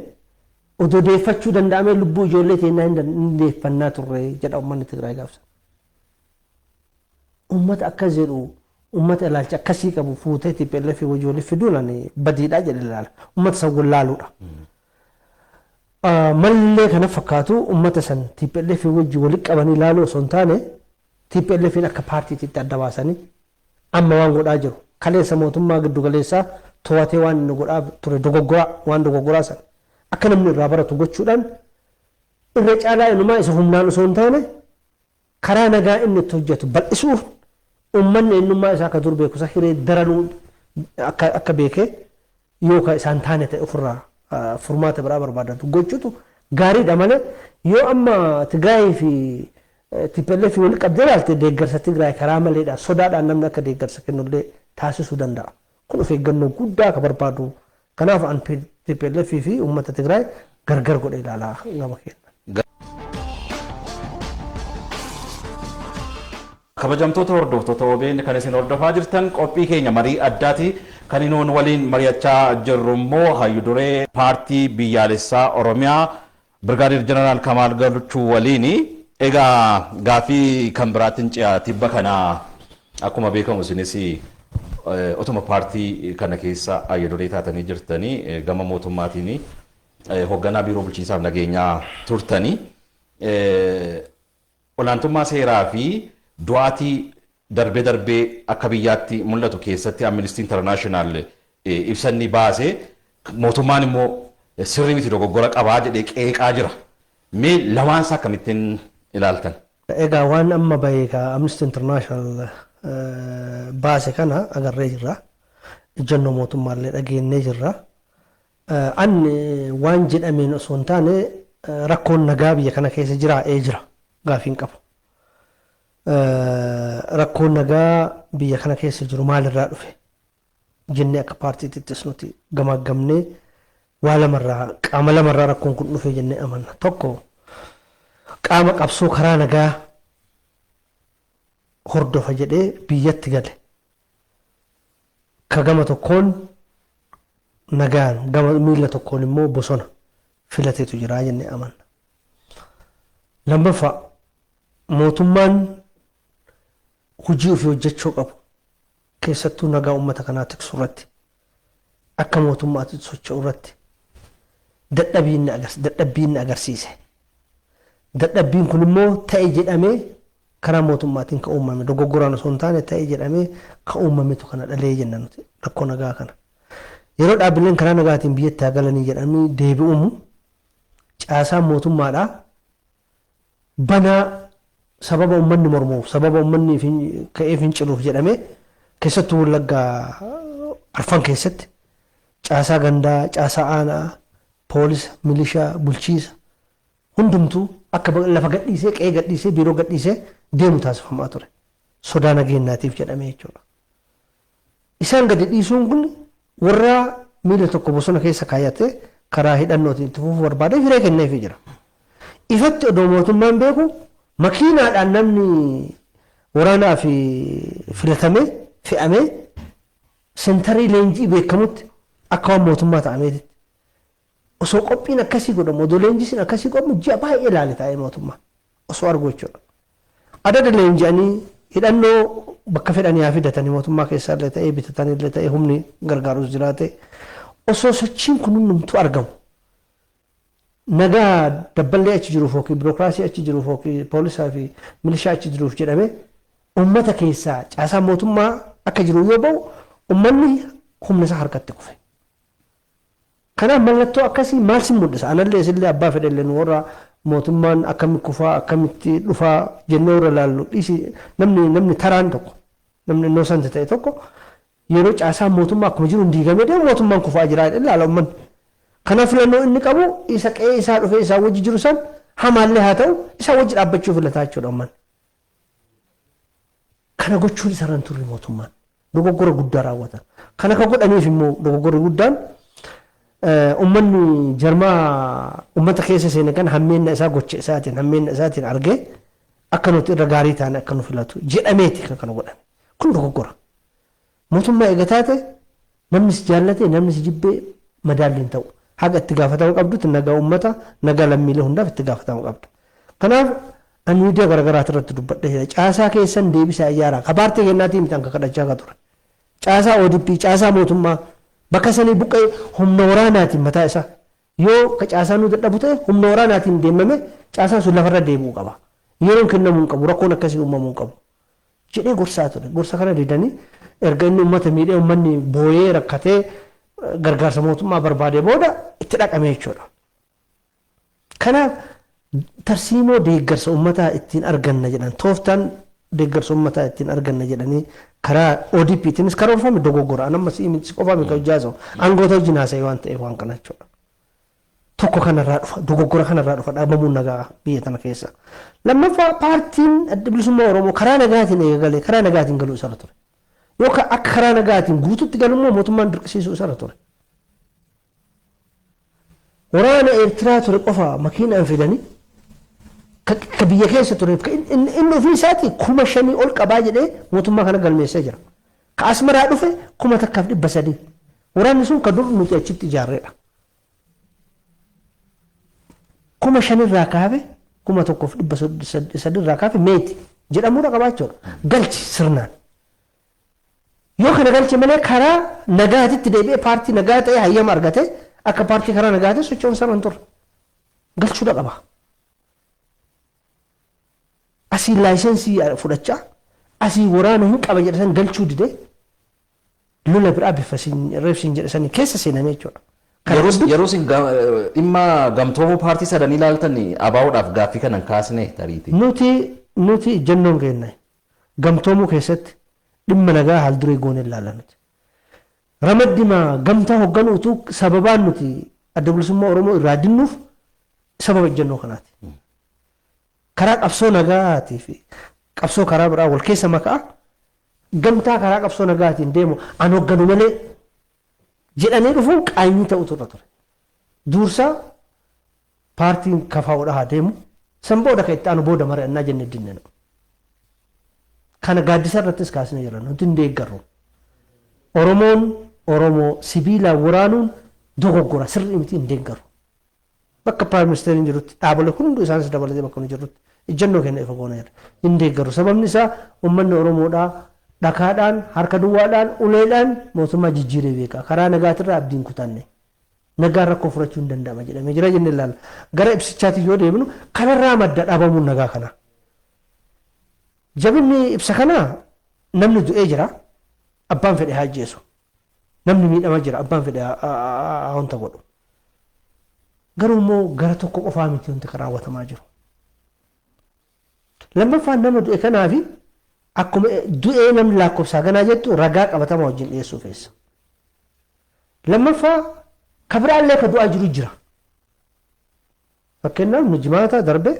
odoo deeffachuu danda'amee lubbuu ijoollee teenyaa hin deeffannaa turre jedha uummanni Tigraay gaafsa. Uummata akkas jedhu uummata ilaalcha akkasii qabu fuutee TPLF ijoollee fiduun badiidhaa jedhe ilaala. Uummata san wallaaluudha. Mallee kana fakkaatu uummata san TPLF wajji walitti qabanii ilaaluu osoo hin taane TPLFin akka paartiitti adda baasanii amma waan godhaa jiru. Kaleessa mootummaa giddu galeessaa to'atee waan inni godhaa ture waan dogoggoraa san akka namni irraa baratu gochuudhaan irra caalaa inumaa isa humnaan osoo hin taane karaa nagaa inni itti hojjetu bal'isuuf uummanni eenyummaa isaa akka dur beeku isa hiree daranuu akka beekee yookaan isaan taane ta'e ofirraa furmaata biraa barbaadatu gochuutu gaariidha malee yoo amma Tigraay fi TPLF walitti qabdee ilaalte deeggarsa Tigraay karaa maleedha sodaadhaan namni akka deeggarsa kennullee taasisuu danda'a. Kun of eeggannoo guddaa akka barbaadu kanaaf an TPLF fi uummata Tigraay gargar godhe ilaalaa gama kenna. Kabajamtoota hordoftoota OBN kan isin hordofaa jirtan qophii keenya marii addaati kan inuun waliin mari'achaa jirru immoo hayyu duree paartii biyyaalessaa Oromiyaa Birgaadir Jeneraal Kamaal galchuu waliini. Egaa gaafii kan biraatiin ce'aa tibba kana akkuma beekamu isinis otuma paartii kana keessa hayyu duree taatanii jirtanii gama mootummaatiin hoogganaa biiroo bulchiinsaaf nageenyaa turtanii olaantummaa seeraa fi du'aatii darbee akka biyyaatti mul'atu keessatti Amnesty International ibsanni baase mootummaan immoo sirrii miti dogoggora qabaa jedhee qeeqaa jira. Mee lamaan isaa akkamittiin ilaaltan? Egaa waan amma baheegaa Amnesty International baase kana agarree jirra. Ijannoo mootummaallee dhageenyee jirra. Anni waan jedhameen osoo hin taane rakkoon nagaa biyya kana keessa jira gaafiin qabu. Rakkoon nagaa biyya kana keessa jiru maalirraa dhufe jennee akka paartiittis nuti gamaggamnee qaama lamarraa rakkoon kun dhufe jennee amanna. Tokko qaama qabsoo karaa nagaa hordofa jedhee biyyatti gale ka gama tokkoon nagaan gama miila tokkoon immoo bosona filateetu jira jennee amanna. Lammaffaa mootummaan hojii ofii hojjechuu qabu keessattuu nagaa uummata kanaa tiksuu irratti akka mootummaatti socho'u irratti dadhabbiin agarsiise. Dadhabbiin kun immoo ta'e jedhamee karaa mootummaatiin kan uumame dogoggoraan osoo hin taane ta'e jedhamee kan uumametu kana dhalee jenna nuti rakkoo nagaa kana. Yeroo dhaabbileen karaa nagaatiin biyyatti haa galanii jedhamanii deebi'umu caasaan mootummaadhaa banaa sababa uummanni mormuuf sababa uummanni ka'ee finciluuf jedhamee keessattuu Wallaggaa Arfan keessatti caasaa gandaa, caasaa aanaa, poolisa, milishaa, bulchiisa hundumtuu akka lafa gadhiisee qe'ee gadhiisee biiroo gadhiisee deemu taasifamaa ture. Sodaa nageenyaatiif jedhamee jechuudha. Isaan gadi dhiisuun kun warra miila tokko bosona keessa kaayyatee karaa hidhannootiin itti fufuu barbaade hiree kenneefii jira. Ifatti odoo mootummaan beeku makiinaadhaan namni waraanaa fi filatamee fe'amee sentarii leenjii beekamutti akka waan mootummaa ta'ameeti. Osoo qophiin akkasii godhamu odoo leenjisiin akkasii godhamu ji'a baay'ee ilaale taa'ee mootummaa osoo argu jechuudha. Adada leenji'anii hidhannoo bakka fedhanii haa fidatanii mootummaa keessaallee ta'ee bitatanillee ta'ee humni gargaarus jiraate osoo sochiin kun hundumtuu argamu. Nagaa dabballee achi jiruuf yookiin birookiraasii achi jiruuf yookiin poolisaa fi milishaa achi jiruuf jedhamee uummata keessaa caasaa mootummaa akka jiru yoo ba'u uummanni humna isaa harkatti kufe. Kanaaf mallattoo akkasii maal si mul'isa? Anallee isillee abbaa fedhellee warra mootummaan akkamitti kufaa akkamitti dhufaa jennee warra laallu dhiisi namni taraan tokko namni innoosanti ta'e tokko yeroo caasaan mootummaa akkuma jiru hin diigamee deemu mootummaan kufaa jira ilaala uummanni. Kanaaf filannoo inni qabu isa qe'ee isaa dhufee isaa wajji jiru san hamaallee haa ta'u isaa wajji dhaabbachuu filataa jechuudha uummanni. Kana gochuun isarraan turre mootummaan dogoggora guddaa raawwatan. Kana kan godhaniif immoo dogoggorri guddaan uummanni jarmaa uummata keessa seene kan hammeenna isaa gocha isaatiin hammeenna isaatiin argee akka nuti irra gaarii taane akka nu filatu jedhameeti kan kana godhan. Kun dogoggora. Mootummaa eegataate namnis jaallate namnis jibbee madaalliin ta'u. Haga itti gaafatamuu qabdutti nagaa uummata nagaa lammiilee hundaaf itti gaafatamuu qabdu. Kanaaf ani miidiyaa garaagaraa irratti dubbadhe caasaa keessan deebisaa ijaaraa kabaartee kennaatii miti kan kadhachaa ka ture. Caasaa ODP caasaa mootummaa bakka sanii buqqee humna waraanaatiin mataa isaa yoo ka caasaa nu dadhabu ta'e humna waraanaatiin deemame caasaan sun lafarra deebi'uu qaba. Yeroon kennamuu hin qabu rakkoon akkasii uumamuu hin qabu. Jedhee gorsaa ture. Gorsa kana didanii erga inni uummata miidhee uummanni booyee rakkatee gargaarsa mootummaa barbaadee booda itti dhaqame jechuudha. Kanaaf tarsiimoo deeggarsa uummataa ittiin arganna jedhan tooftaan deeggarsa uummataa ittiin arganna jedhanii karaa ODP'tiinis karoorfame dogoggora. Anamma si'imitti qofaame kan ijaasamu aangoota wajjin haasa'e waan ta'eef waan kana jechuudha. Tokko kanarraa dhufa dogoggora kanarraa dhufa dhaabamuun nagaa biyya tana keessa. Lammaffaa paartiin adda bilisummaa Oromoo karaa nagaatiin eegalee karaa nagaatiin galuu isarra ture. Yookaan akka karaa nagaatiin guututti galummoo mootummaan dirqisiisuu isarra ture. Waraana Eertiraa ture qofa makiinaan fidanii ka biyya keessa tureef inni ofii isaatii 5,000 ol qabaa jedhee mootummaa kana galmeessee jira. Ka Asmaraa dhufe 1,300. Waraanni sun ka dur nuti achitti ijaarreedha. 5,000 irraa kaafe 1,300 irraa kaafe meeti jedhamuudha qabaachuudha. Galchi sirnaan. Yoo kana galche malee karaa nagaatitti deebi'ee paartii nagaa ta'e hayyama argate akka paartii karaa nagaatti socho'uun saraan turre galchuudha qaba. Asii laayisensii fudhachaa asii waraana hin qaba jedhasan galchuu didee lola biraa bifa reefsiin jedhasanii keessa seenamee jechuudha. Yeroo isin dhimma gamtoomuu paartii sadan ilaaltan abaa'uudhaaf gaaffii kanan kaasne tariiti. Nuti jennoon keenna gamtoomuu keessatti dhimma nagaa haal duree goone ilaallanuti. Ramaddima gamtaa hoogganuutu sababaan nuti adda bilisummaa Oromoo irraa dinnuuf sababa jennoo kanaati. Karaa qabsoo nagaatii fi qabsoo karaa biraa wal keessa makaa gamtaa karaa qabsoo nagaatiin deemu an hoogganu malee jedhanii dhufuun qaanyii ta'utu irra ture. Duursaa paartiin kafaa'uudha haa deemu san booda kan itti aanu booda mari'annaa jenne dinnena. Kana gaaddisa irrattis kaasnee jirra nuti hin deeggarru. Oromoon Oromoo sibiilaan waraanuun dogoggora sirrii miti hin deeggarru. bakka Prime Minister hin jirutti dhaabolee hunduu isaanis dabalatee bakka hin jirutti ejjennoo kenna ifa goona jira. Hin deeggaru sababni isaa uummanni Oromoodhaa dhakaadhaan harka duwwaadhaan uleedhaan mootummaa jijjiiree beeka. Karaa nagaatirraa abdiin kutanne. Nagaan rakkoo furachuu hin danda'ama jedhamee jira jennee ilaalla. Gara ibsichaatti yoo deemnu kanarraa madda dhabamuun nagaa kana. Jabinni ibsa kanaa namni du'ee jira abbaan fedhe haa ajjeesu. Namni miidhamaa jira abbaan fedhe haa wanta godhu. Garuu immoo gara tokko qofaa miti wanti raawwatamaa jiru. Lammaffaan nama du'e kanaafi akkuma du'ee namni lakkoofsaa ganaa jettu ragaa qabatamaa wajjin dhiyeessuu feessa. Lammaffaa kabiraallee ka du'aa jiru jira. Fakkeenyaaf nu jimaata darbe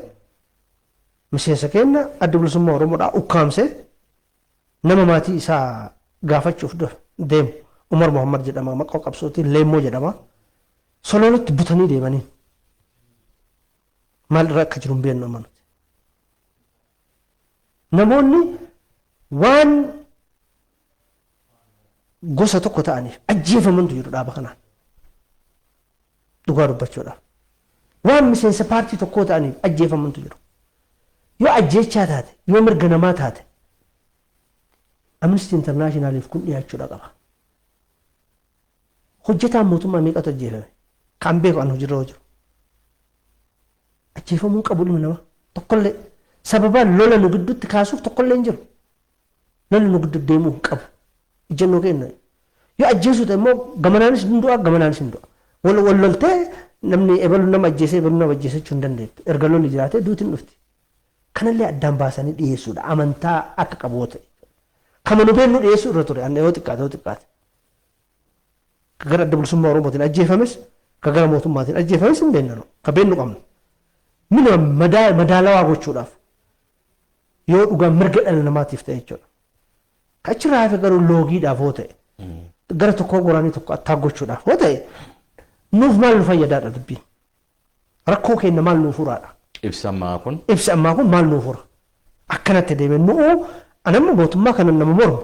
miseensa keenya adda bilisummaa Oromoodhaa ukkaamse nama maatii isaa gaafachuuf deemu Umar Muhammad jedhama maqaa qabsootiin Leemmoo jedhama. Sololotti butanii deemanii maal irra akka jiru hin beeknu amma nuti. Namoonni waan gosa tokko ta'aniif ajjeefamantu jiru dhaaba kanaan. Dhugaa dubbachuudhaaf. Waan miseensa paartii tokkoo ta'aniif ajjeefamantu jiru. Yoo ajjeechaa taate, yoo mirga namaa taate, Amnesty Internationaliif kun dhiyaachuudha qaba. Hojjetaan mootummaa meeqatu ajjeefame? Kan beeku an hojiirra jiru. Ajjeefamuu qabu dhimma nama tokkollee sababaan lola nu gidduutti kaasuuf tokkollee hin jiru. Lolli nu gidduutti deemuu hin qabu. Ijjennoo kenna. Yoo ajjeesuu ta'e immoo gamanaanis hin du'a gamanaanis hin du'a. Wal loltee namni ebalu nama ajjeesee ebalu nama ajjeesechuu hin dandeettu. Erga lolli jiraatee duutiin dhufti. Kanallee addaan baasanii dhiyeessuudha. Amantaa akka qabu ta'e. Kama nu beeknu dhiyeessuu irra ture. Anna yoo xiqqaate. Gara adda bilisummaa Oromootiin ajjeefames gara mootummaatiin ajjeefames hin beeknu. Ka beeknu qabnu. Minima madaalawaa gochuudhaaf yoo dhugaa mirga dhala namaatiif ta'e jechuudha. Achirraa hafe garuu loogiidhaaf yoo ta'e gara tokkoo goraanii tokko attaak gochuudhaaf yoo ta'e nuuf maal nu fayyadaadha dubbiin. Rakkoo keenya maal nuuf furaadha. Ibsa ammaa kun maal nuuf fura. Akkanatti deemee nu'uu anamma mootummaa kana nama mormu.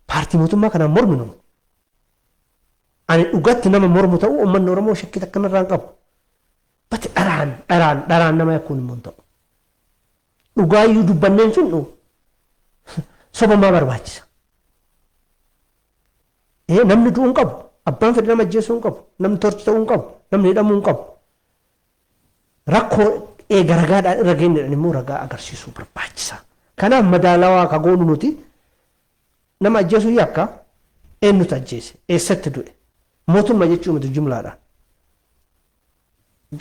Paartii mootummaa kanaan morminu. Ani dhugatti nama mormu ta'uu uummanni Oromoo shakkii akkanarraa hin qabu. Bati dharaan nama yakkuun immoo hin ta'u. Dhugaayyuu dubbanneen sun sobamaa barbaachisa. Namni du'uu hin qabu. Abbaan fedhe nama ajjeesuu hin qabu. Namni torchi ta'uu hin qabu. Namni hidhamuu hin qabu. Rakkoo garagaadhaan irra geenyedhaan immoo ragaa agarsiisuu barbaachisa. Kanaaf madaalawaa ka goonu nuti nama ajjeesuu yakka eenyutu ajjeese eessatti du'e mootummaa jechuun miti jumlaadhaan.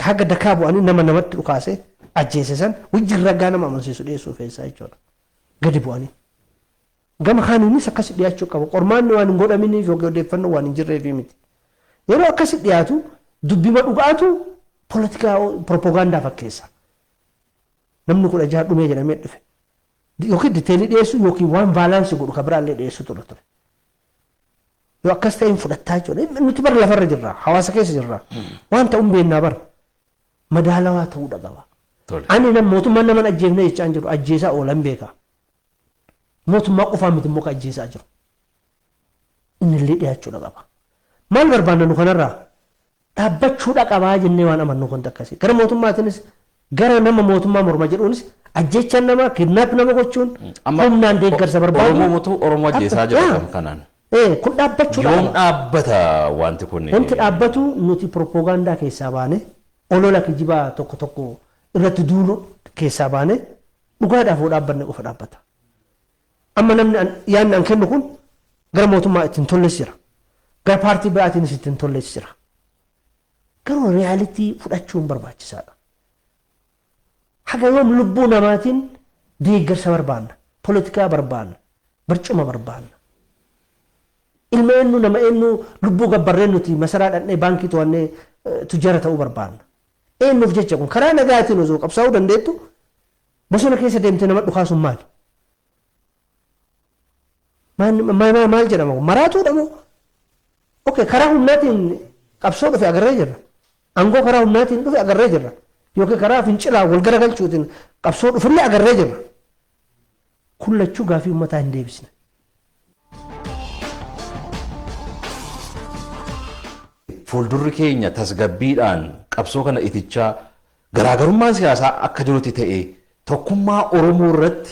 Haga dakaa bu'anii nama namatti dhukaasee ajjeese san wajjin ragaa nama amansiisu dhiyeessuu feessaa jechuudha. Gadi bu'anii. Gama kaaniinis akkasi dhiyaachuu qaba. Qormaanni waan hin godhaminiif yookiin odeeffannoo waan hin jirreef miti. Yeroo akkasi dhiyaatu dubbima dhugaatu poolitikaa propoogaandaa fakkeessa. Namni 16 dhumee jedhamee dhufe. Yookiin diteelii dhiyeessu yookiin waan baalaansi godhu ka biraallee dhiyeessu ture. Yoo akkas ta'een fudhattaa jechuudha. Nuti bara lafarra jirra. Hawaasa keessa jirra. Waan ta'uun beennaa bara. Madaalawaa ta'uu qaba. Ani mootummaan nama ajjeefne jechaa hin jiru. Ajjeesaa oolan beeka. Mootummaa qofaa miti immoo ka ajjeesaa jiru. Innillee dhiyaachuudha qaba. Maal barbaanna nu kanarraa? Dhaabbachuudha qabaa jennee waan amannu kun akkasii. Gara mootummaatiinis gara nama mootummaa morma jedhuunis ajjechaan nama kidnaap nama gochuun humnaan deeggarsa barbaadu. Oromoo ajjeesaa jira kanaan. Kun dhaabbachuudha. Yoom dhaabbata wanti kun? Wanti dhaabbatu nuti propoogaandaa keessaa baane olola kijibaa tokko irratti duulu keessaa baane dhugaadhaaf yoo dhaabbanne qofa dhaabbata. Amma namni yaadni an kennu kun gara mootummaa ittiin tolles jira. Gara paartii biraatiinis ittiin tolles jira. Garuu reyaalitii fudhachuun barbaachisaadha. Haga yoom lubbuu namaatiin deeggarsa barbaanna, poolitikaa barbaanna, barcuma barbaanna. Ilma eenyu nama eenyu lubbuu gabbarreen nuti masaraa dhannee baankii to'annee tujjara ta'uu barbaanna. Eenyuuf jecha kun karaa nagaatiin osoo qabsaa'uu dandeettu bosona keessa deemtee nama dhukaasuun maali? Maal jedhama kun maraatuudha moo? Okay, karaa humnaatiin qabsoo dhufe agarree jirra. Angoo karaa humnaatiin dhufe agarree jirra. Yookiin karaa fincilaa wal garagalchuutiin qabsoo dhufullee agarree jirra. Kullachuu gaafii uummataa hin deebisne. fuuldurri keenya tasgabbiidhaan qabsoo kana itichaa garaagarummaan siyaasaa akka jirutti ta'e tokkummaa Oromoo irratti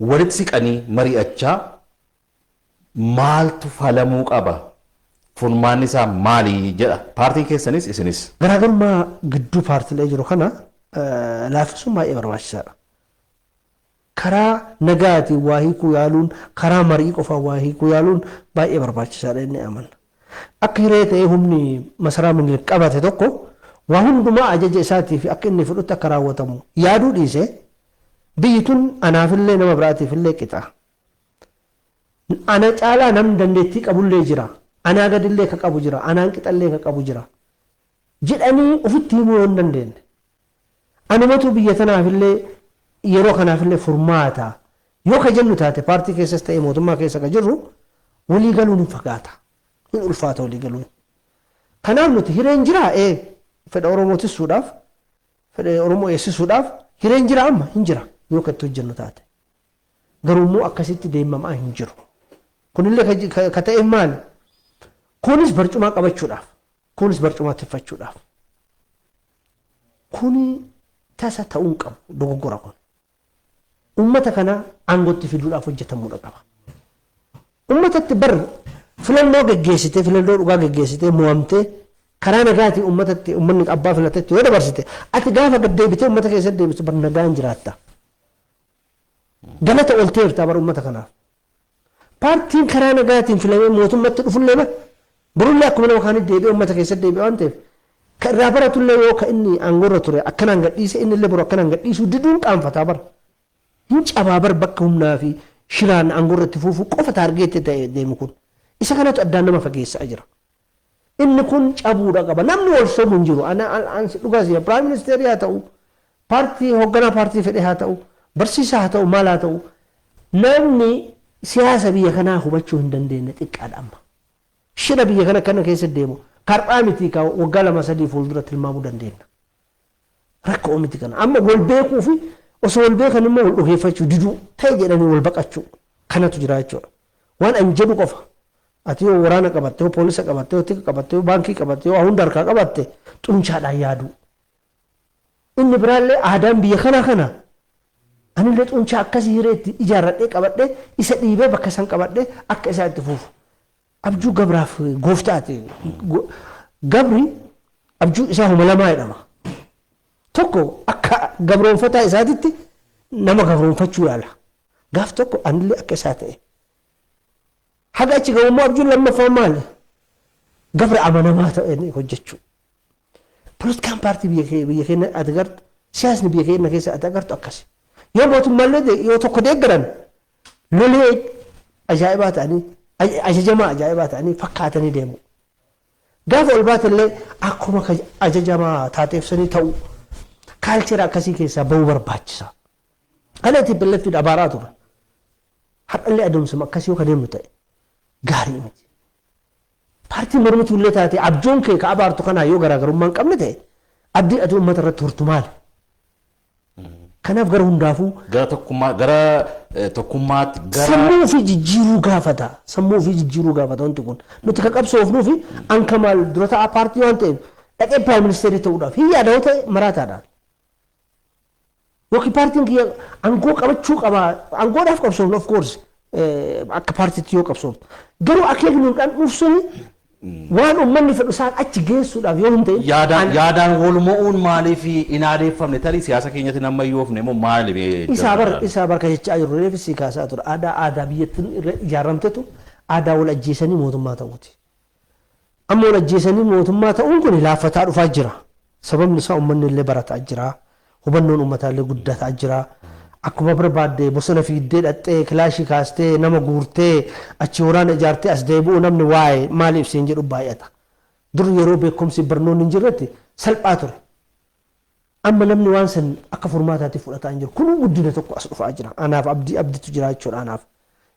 walitti siqanii mari'achaa maaltu falamuu qaba? Furmaanni isaa maali jedha paartiin keessanis isinis. Garaagarummaa gidduu paartiilee jiru kana laaffisuun baay'ee barbaachisaadha. Karaa nagaatiin waa hiikuu yaaluun, karaa marii qofaan waa hiikuu yaaluun baay'ee barbaachisaadha inni amanna. Akka hiree ta'ee humni masaraa Minilik qabate tokko waa hundumaa ajaja isaatii fi akka inni fudhutti akka raawwatamu yaaduu dhiisee biyyi tun anaafillee nama biraatiifillee qixa. Ana caalaa namni dandeettii qabullee jira. Anaa gadillee ka qabu jira. Anaan qixallee ka qabu jira. Jedhanii ofitti himuu hin dandeenye. Anumatu biyya tanaafillee yeroo kanaafillee furmaata. Yoo ka jennu taate paartii keessas ta'e mootummaa keessa ka jirru walii galuun hin fagaata. Hin ulfaata walii galuun. Kanaaf nuti hireen jiraa fedha Oromoo tisuudhaaf fedha Oromoo eessisuudhaaf hireen jira amma hin jira yoo ka itti hojjennu taate. Garuummoo akkasitti deemamaa hin jiru. Kunillee ka ta'e maali? Kunis barcumaa qabachuudhaaf. Kunis barcumaa tiffachuudhaaf. Kuni tasa ta'uun qabu dogoggora kun. Uummata kana aangootti fiduudhaaf hojjetamuudha qaba. Uummatatti bar filannoo geggeessitee filannoo dhugaa geggeessitee mo'amtee karaa nagaatiin uummatatti uummanni abbaa filatetti yoo dabarsite ati gaafa gaddeebitee uummata keessatti deebistu bar nagaan jiraatta. Galata olteertaa bar uummata kanaaf. Paartiin karaa nagaatiin filamee mootummatti dhufullee bar burullee akkuma nama kaanii deebi'ee uummata keessatti deebi'ee waan ta'eef kan irraa baratullee yoo ka inni aangoorra ture akkanaan gadhiise inni illee boru akkanaan gadhiisuu diduun qaanfataa bar. Hin cabaa bar bakka humnaa fi shiraan aangoorra itti fuufuu qofa taargeetti ta'e deemu kun. Isa kanatu addaan nama fageessaa jira. Inni kun cabuudha qaba. Namni wal sobu hin jiru. Dhugaas Piraayim Ministeerii haa ta'u, paartii hoogganaa paartii fedhe haa ta'u, barsiisaa haa ta'u, maal haa ta'u, namni siyaasa biyya kanaa hubachuu hin dandeenye xiqqaadha amma. Shira biyya kana keessa deemu karphaa miti ka waggaa 2-3 fuuldura tilmaamuu dandeenya. Rakkoo miti kana. Amma wal beekuu fi osoo wal beekan immoo wal dhugeeffachuu diduu ta'e jedhanii wal baqachuu kanatu jira jechuudha. Waan an jedhu qofa. Ati yoo waraana qabatte, yoo poolisa qabatte, yoo tika qabatte, yoo baankii qabatte, yoo hunda harkaa qabatte xunchaadhaan yaadu. Inni biraallee aadaan biyya kana. Anillee xunchaa akkasii hireetti ijaarradhee qabadhee isa dhiibee bakka san qabadhee akka isaa itti fuufu. Abjuu gabraaf gooftaati. Gabri abjuu isaa huma lamaa jedhama. Tokko akka gabroonfataa isaatitti nama gabroonfachuu yaala. Gaaf tokko anillee akka isaa ta'e. Haga achi ga'ummoo abjuun lammaffaa maali? Gabra amanamaa ta'e hojjechuu. Poolitikaan paartii biyya keenya ati agartu siyaasni biyya keenya keessa ati agartu akkasi. Yoo mootummaallee yoo tokko deeggaran lolee ajaa'ibaa ta'anii ajajamaa ajaa'ibaa ta'anii fakkaatanii deemu. Gaafa ol baatallee akkuma ajajamaa taateefsanii ta'u kaalcheera akkasii keessaa bahuu barbaachisa. Kana itti billatti abaaraa ture. Har'allee adeemsuma akkasii yoo ka deemnu ta'e gaarii miti. Paartiin mormituu illee taate abjuun kee ka abaartu kanaa yoo garaagarummaa hin qabne ta'e abdii ati uummata irratti hortu maali? Kanaaf gara hundaafuu gara tokkummaatti sammuu fi jijjiiruu gaafata. Sammuu fi jijjiiruu gaafata wanti kun. Nuti ka qabsoofnuu fi an Kamaal dura ta'a paartii waan ta'eef dhaqee Piraayim Ministeerii ta'uudhaaf hin yaada yoo ta'e maraataadhaan. Yookiin paartiin kiyya aangoo qabachuu qaba. Aangoodhaaf qabsoofnu of course akka paartiitti yoo qabsoofnu. Garuu akeeknuudhaan dhufsuni waan uummanni fedhu isaan achi geessuudhaaf yoo hin ta'in. Yaadaan wal mo'uun maaliif hin adeeffamne tarii siyaasa keenyatti nama yoofne moo maaliif? Isaa bar ka jechaa jiru reefsi kaasaa ture. Aadaa biyyattiin irra ijaaramtetu aadaa wal ajjeesanii mootummaa ta'uuti. Amma wal ajjeesanii mootummaa ta'uun kun laaffataa dhufaa jira. Sababni isaa uummanni illee barataa jira. Hubannoon uummataa illee guddataa jira. Akkuma barbaadde bosona fiiddee dhattee kilaashii kaastee nama guurtee achi waraana ijaartee as deebi'uu namni waa'ee maaliif siin jedhu baay'ata. Dur yeroo beekumsi barnoonni hin jirretti salphaa ture. Amma namni waan san akka furmaataatti fudhataa hin jiru. Kun guddina tokko as dhufaa jira. Anaaf abdiitu jira jechuudha anaaf.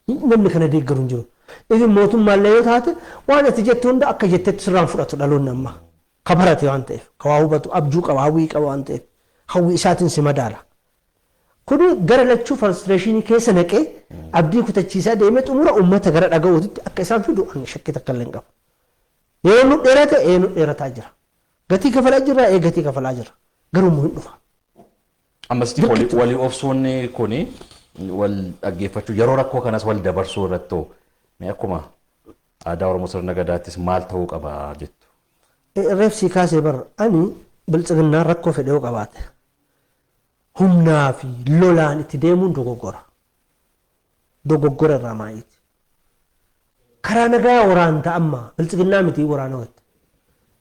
Namni kana deeggaru hin jiru. Ifin mootummaallee yoo taate waan ati jettu hunda akka jettetti sirraan fudhatu dhaloonni amma. Ka barate waan ta'eef. Ka waa hubatu abjuu qaba hawwii qaba waan ta'eef. Hawwii isaatiin si madaala. Kuni gara lachuu frustrationii keessa naqee abdii kutachiisaa deemee xumura uummata gara dhaga'uutti akka isaan fidu ani shakkii takka illee hin qabu. Yeroo nu dheerate nu dheerataa jira. Gatii kafalaa jirra gatii kafalaa jira. Garuu immoo hin dhufa. Ammastii walii obsuun kuni wal dhaggeeffachuu yeroo rakkoo kanas wal dabarsuu irratti mee akkuma aadaa Oromoo sirna gadaattis maal ta'uu qaba jettu. Reefsi kaasee bara ani biltsiginnaa rakkoo fedhee qabaate. Humnaa fi lolaan itti deemuun dogoggora. Dogoggora irraa maayiti. Karaa nagaa waraanta amma biltsiginnaa miti waraana watti.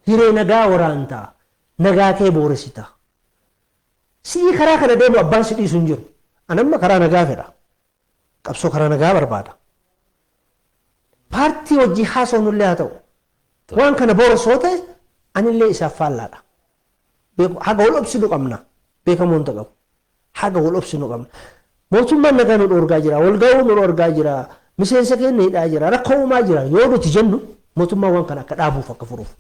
Hiree nagaa waraanta nagaa kee booresita. Sii karaa kana deemu abbaan si dhiisu hin jiru. Anamma karaa nagaa fedha. Qabsoo karaa nagaa barbaada. Paartii hojii haasofnullee haa ta'u. Waan kana booresoo ta'e anillee isaaf faallaadha. Haga wal obsinu qabna. Beekamoo hin ta'u. Haga wal obsinu qabna. Mootummaan nagaa nu dhorgaa jira. Wal ga'uu nu dhorgaa jira. Miseensa keenya hidhaa jira. Rakkoo uumaa jira. Yoo nuti jennu mootummaan waan kana akka dhaabuuf akka furuuf.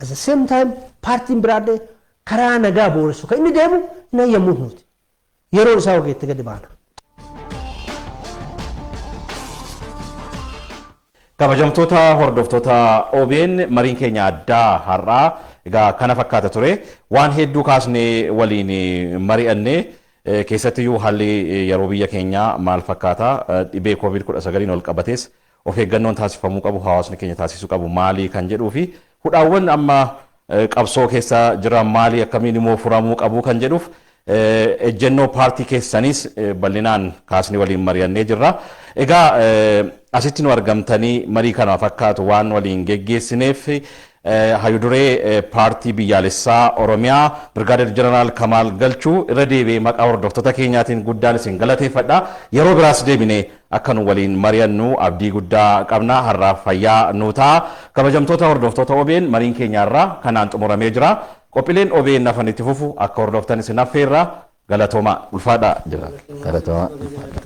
At the same time paartiin biraadhee karaa nagaa booressu kan inni deemu hin hayyamuuf nuti. Yeroo isaa ogeetti gadi baana. Kabajamtoota hordoftoota OBN mariin keenya addaa har'aa egaa kana fakkaata ture waan hedduu kaasnee waliin mari'annee keessattiyyuu haalli yeroo biyya keenyaa maal fakkaata dhibee COVID-19 ol qabates of eeggannoon taasifamuu qabu hawaasni keenya taasisuu qabu maalii kan jedhuu fi hudhaawwan amma qabsoo keessa jiran maalii akkamiin immoo furamuu qabu kan jedhuuf ejjennoo paartii keessanis bal'inaan kaasnee waliin mari'annee jirra. Egaa asitti nu argamtanii marii kana fakkaatu waan waliin geggeessineef hayuduree paartii biyyaalessaa Oromiyaa Birgaadeer Jeneraal Kamaal galchuu irra deebi'ee maqaa hordoftoota keenyaatiin guddaan isin galateeffadha. Yeroo biraas deebinee akka nu waliin mari'annu abdii guddaa qabna. Har'aaf fayyaa nuu ta'a. Kabajamtoota hordoftoota OBN mariin keenyaarraa kanaan xumuramee jira. Qophiileen OBN hafan itti fufu akka hordoftan isin affeerra galatoomaa ulfaadhaa jira. Galatoomaa.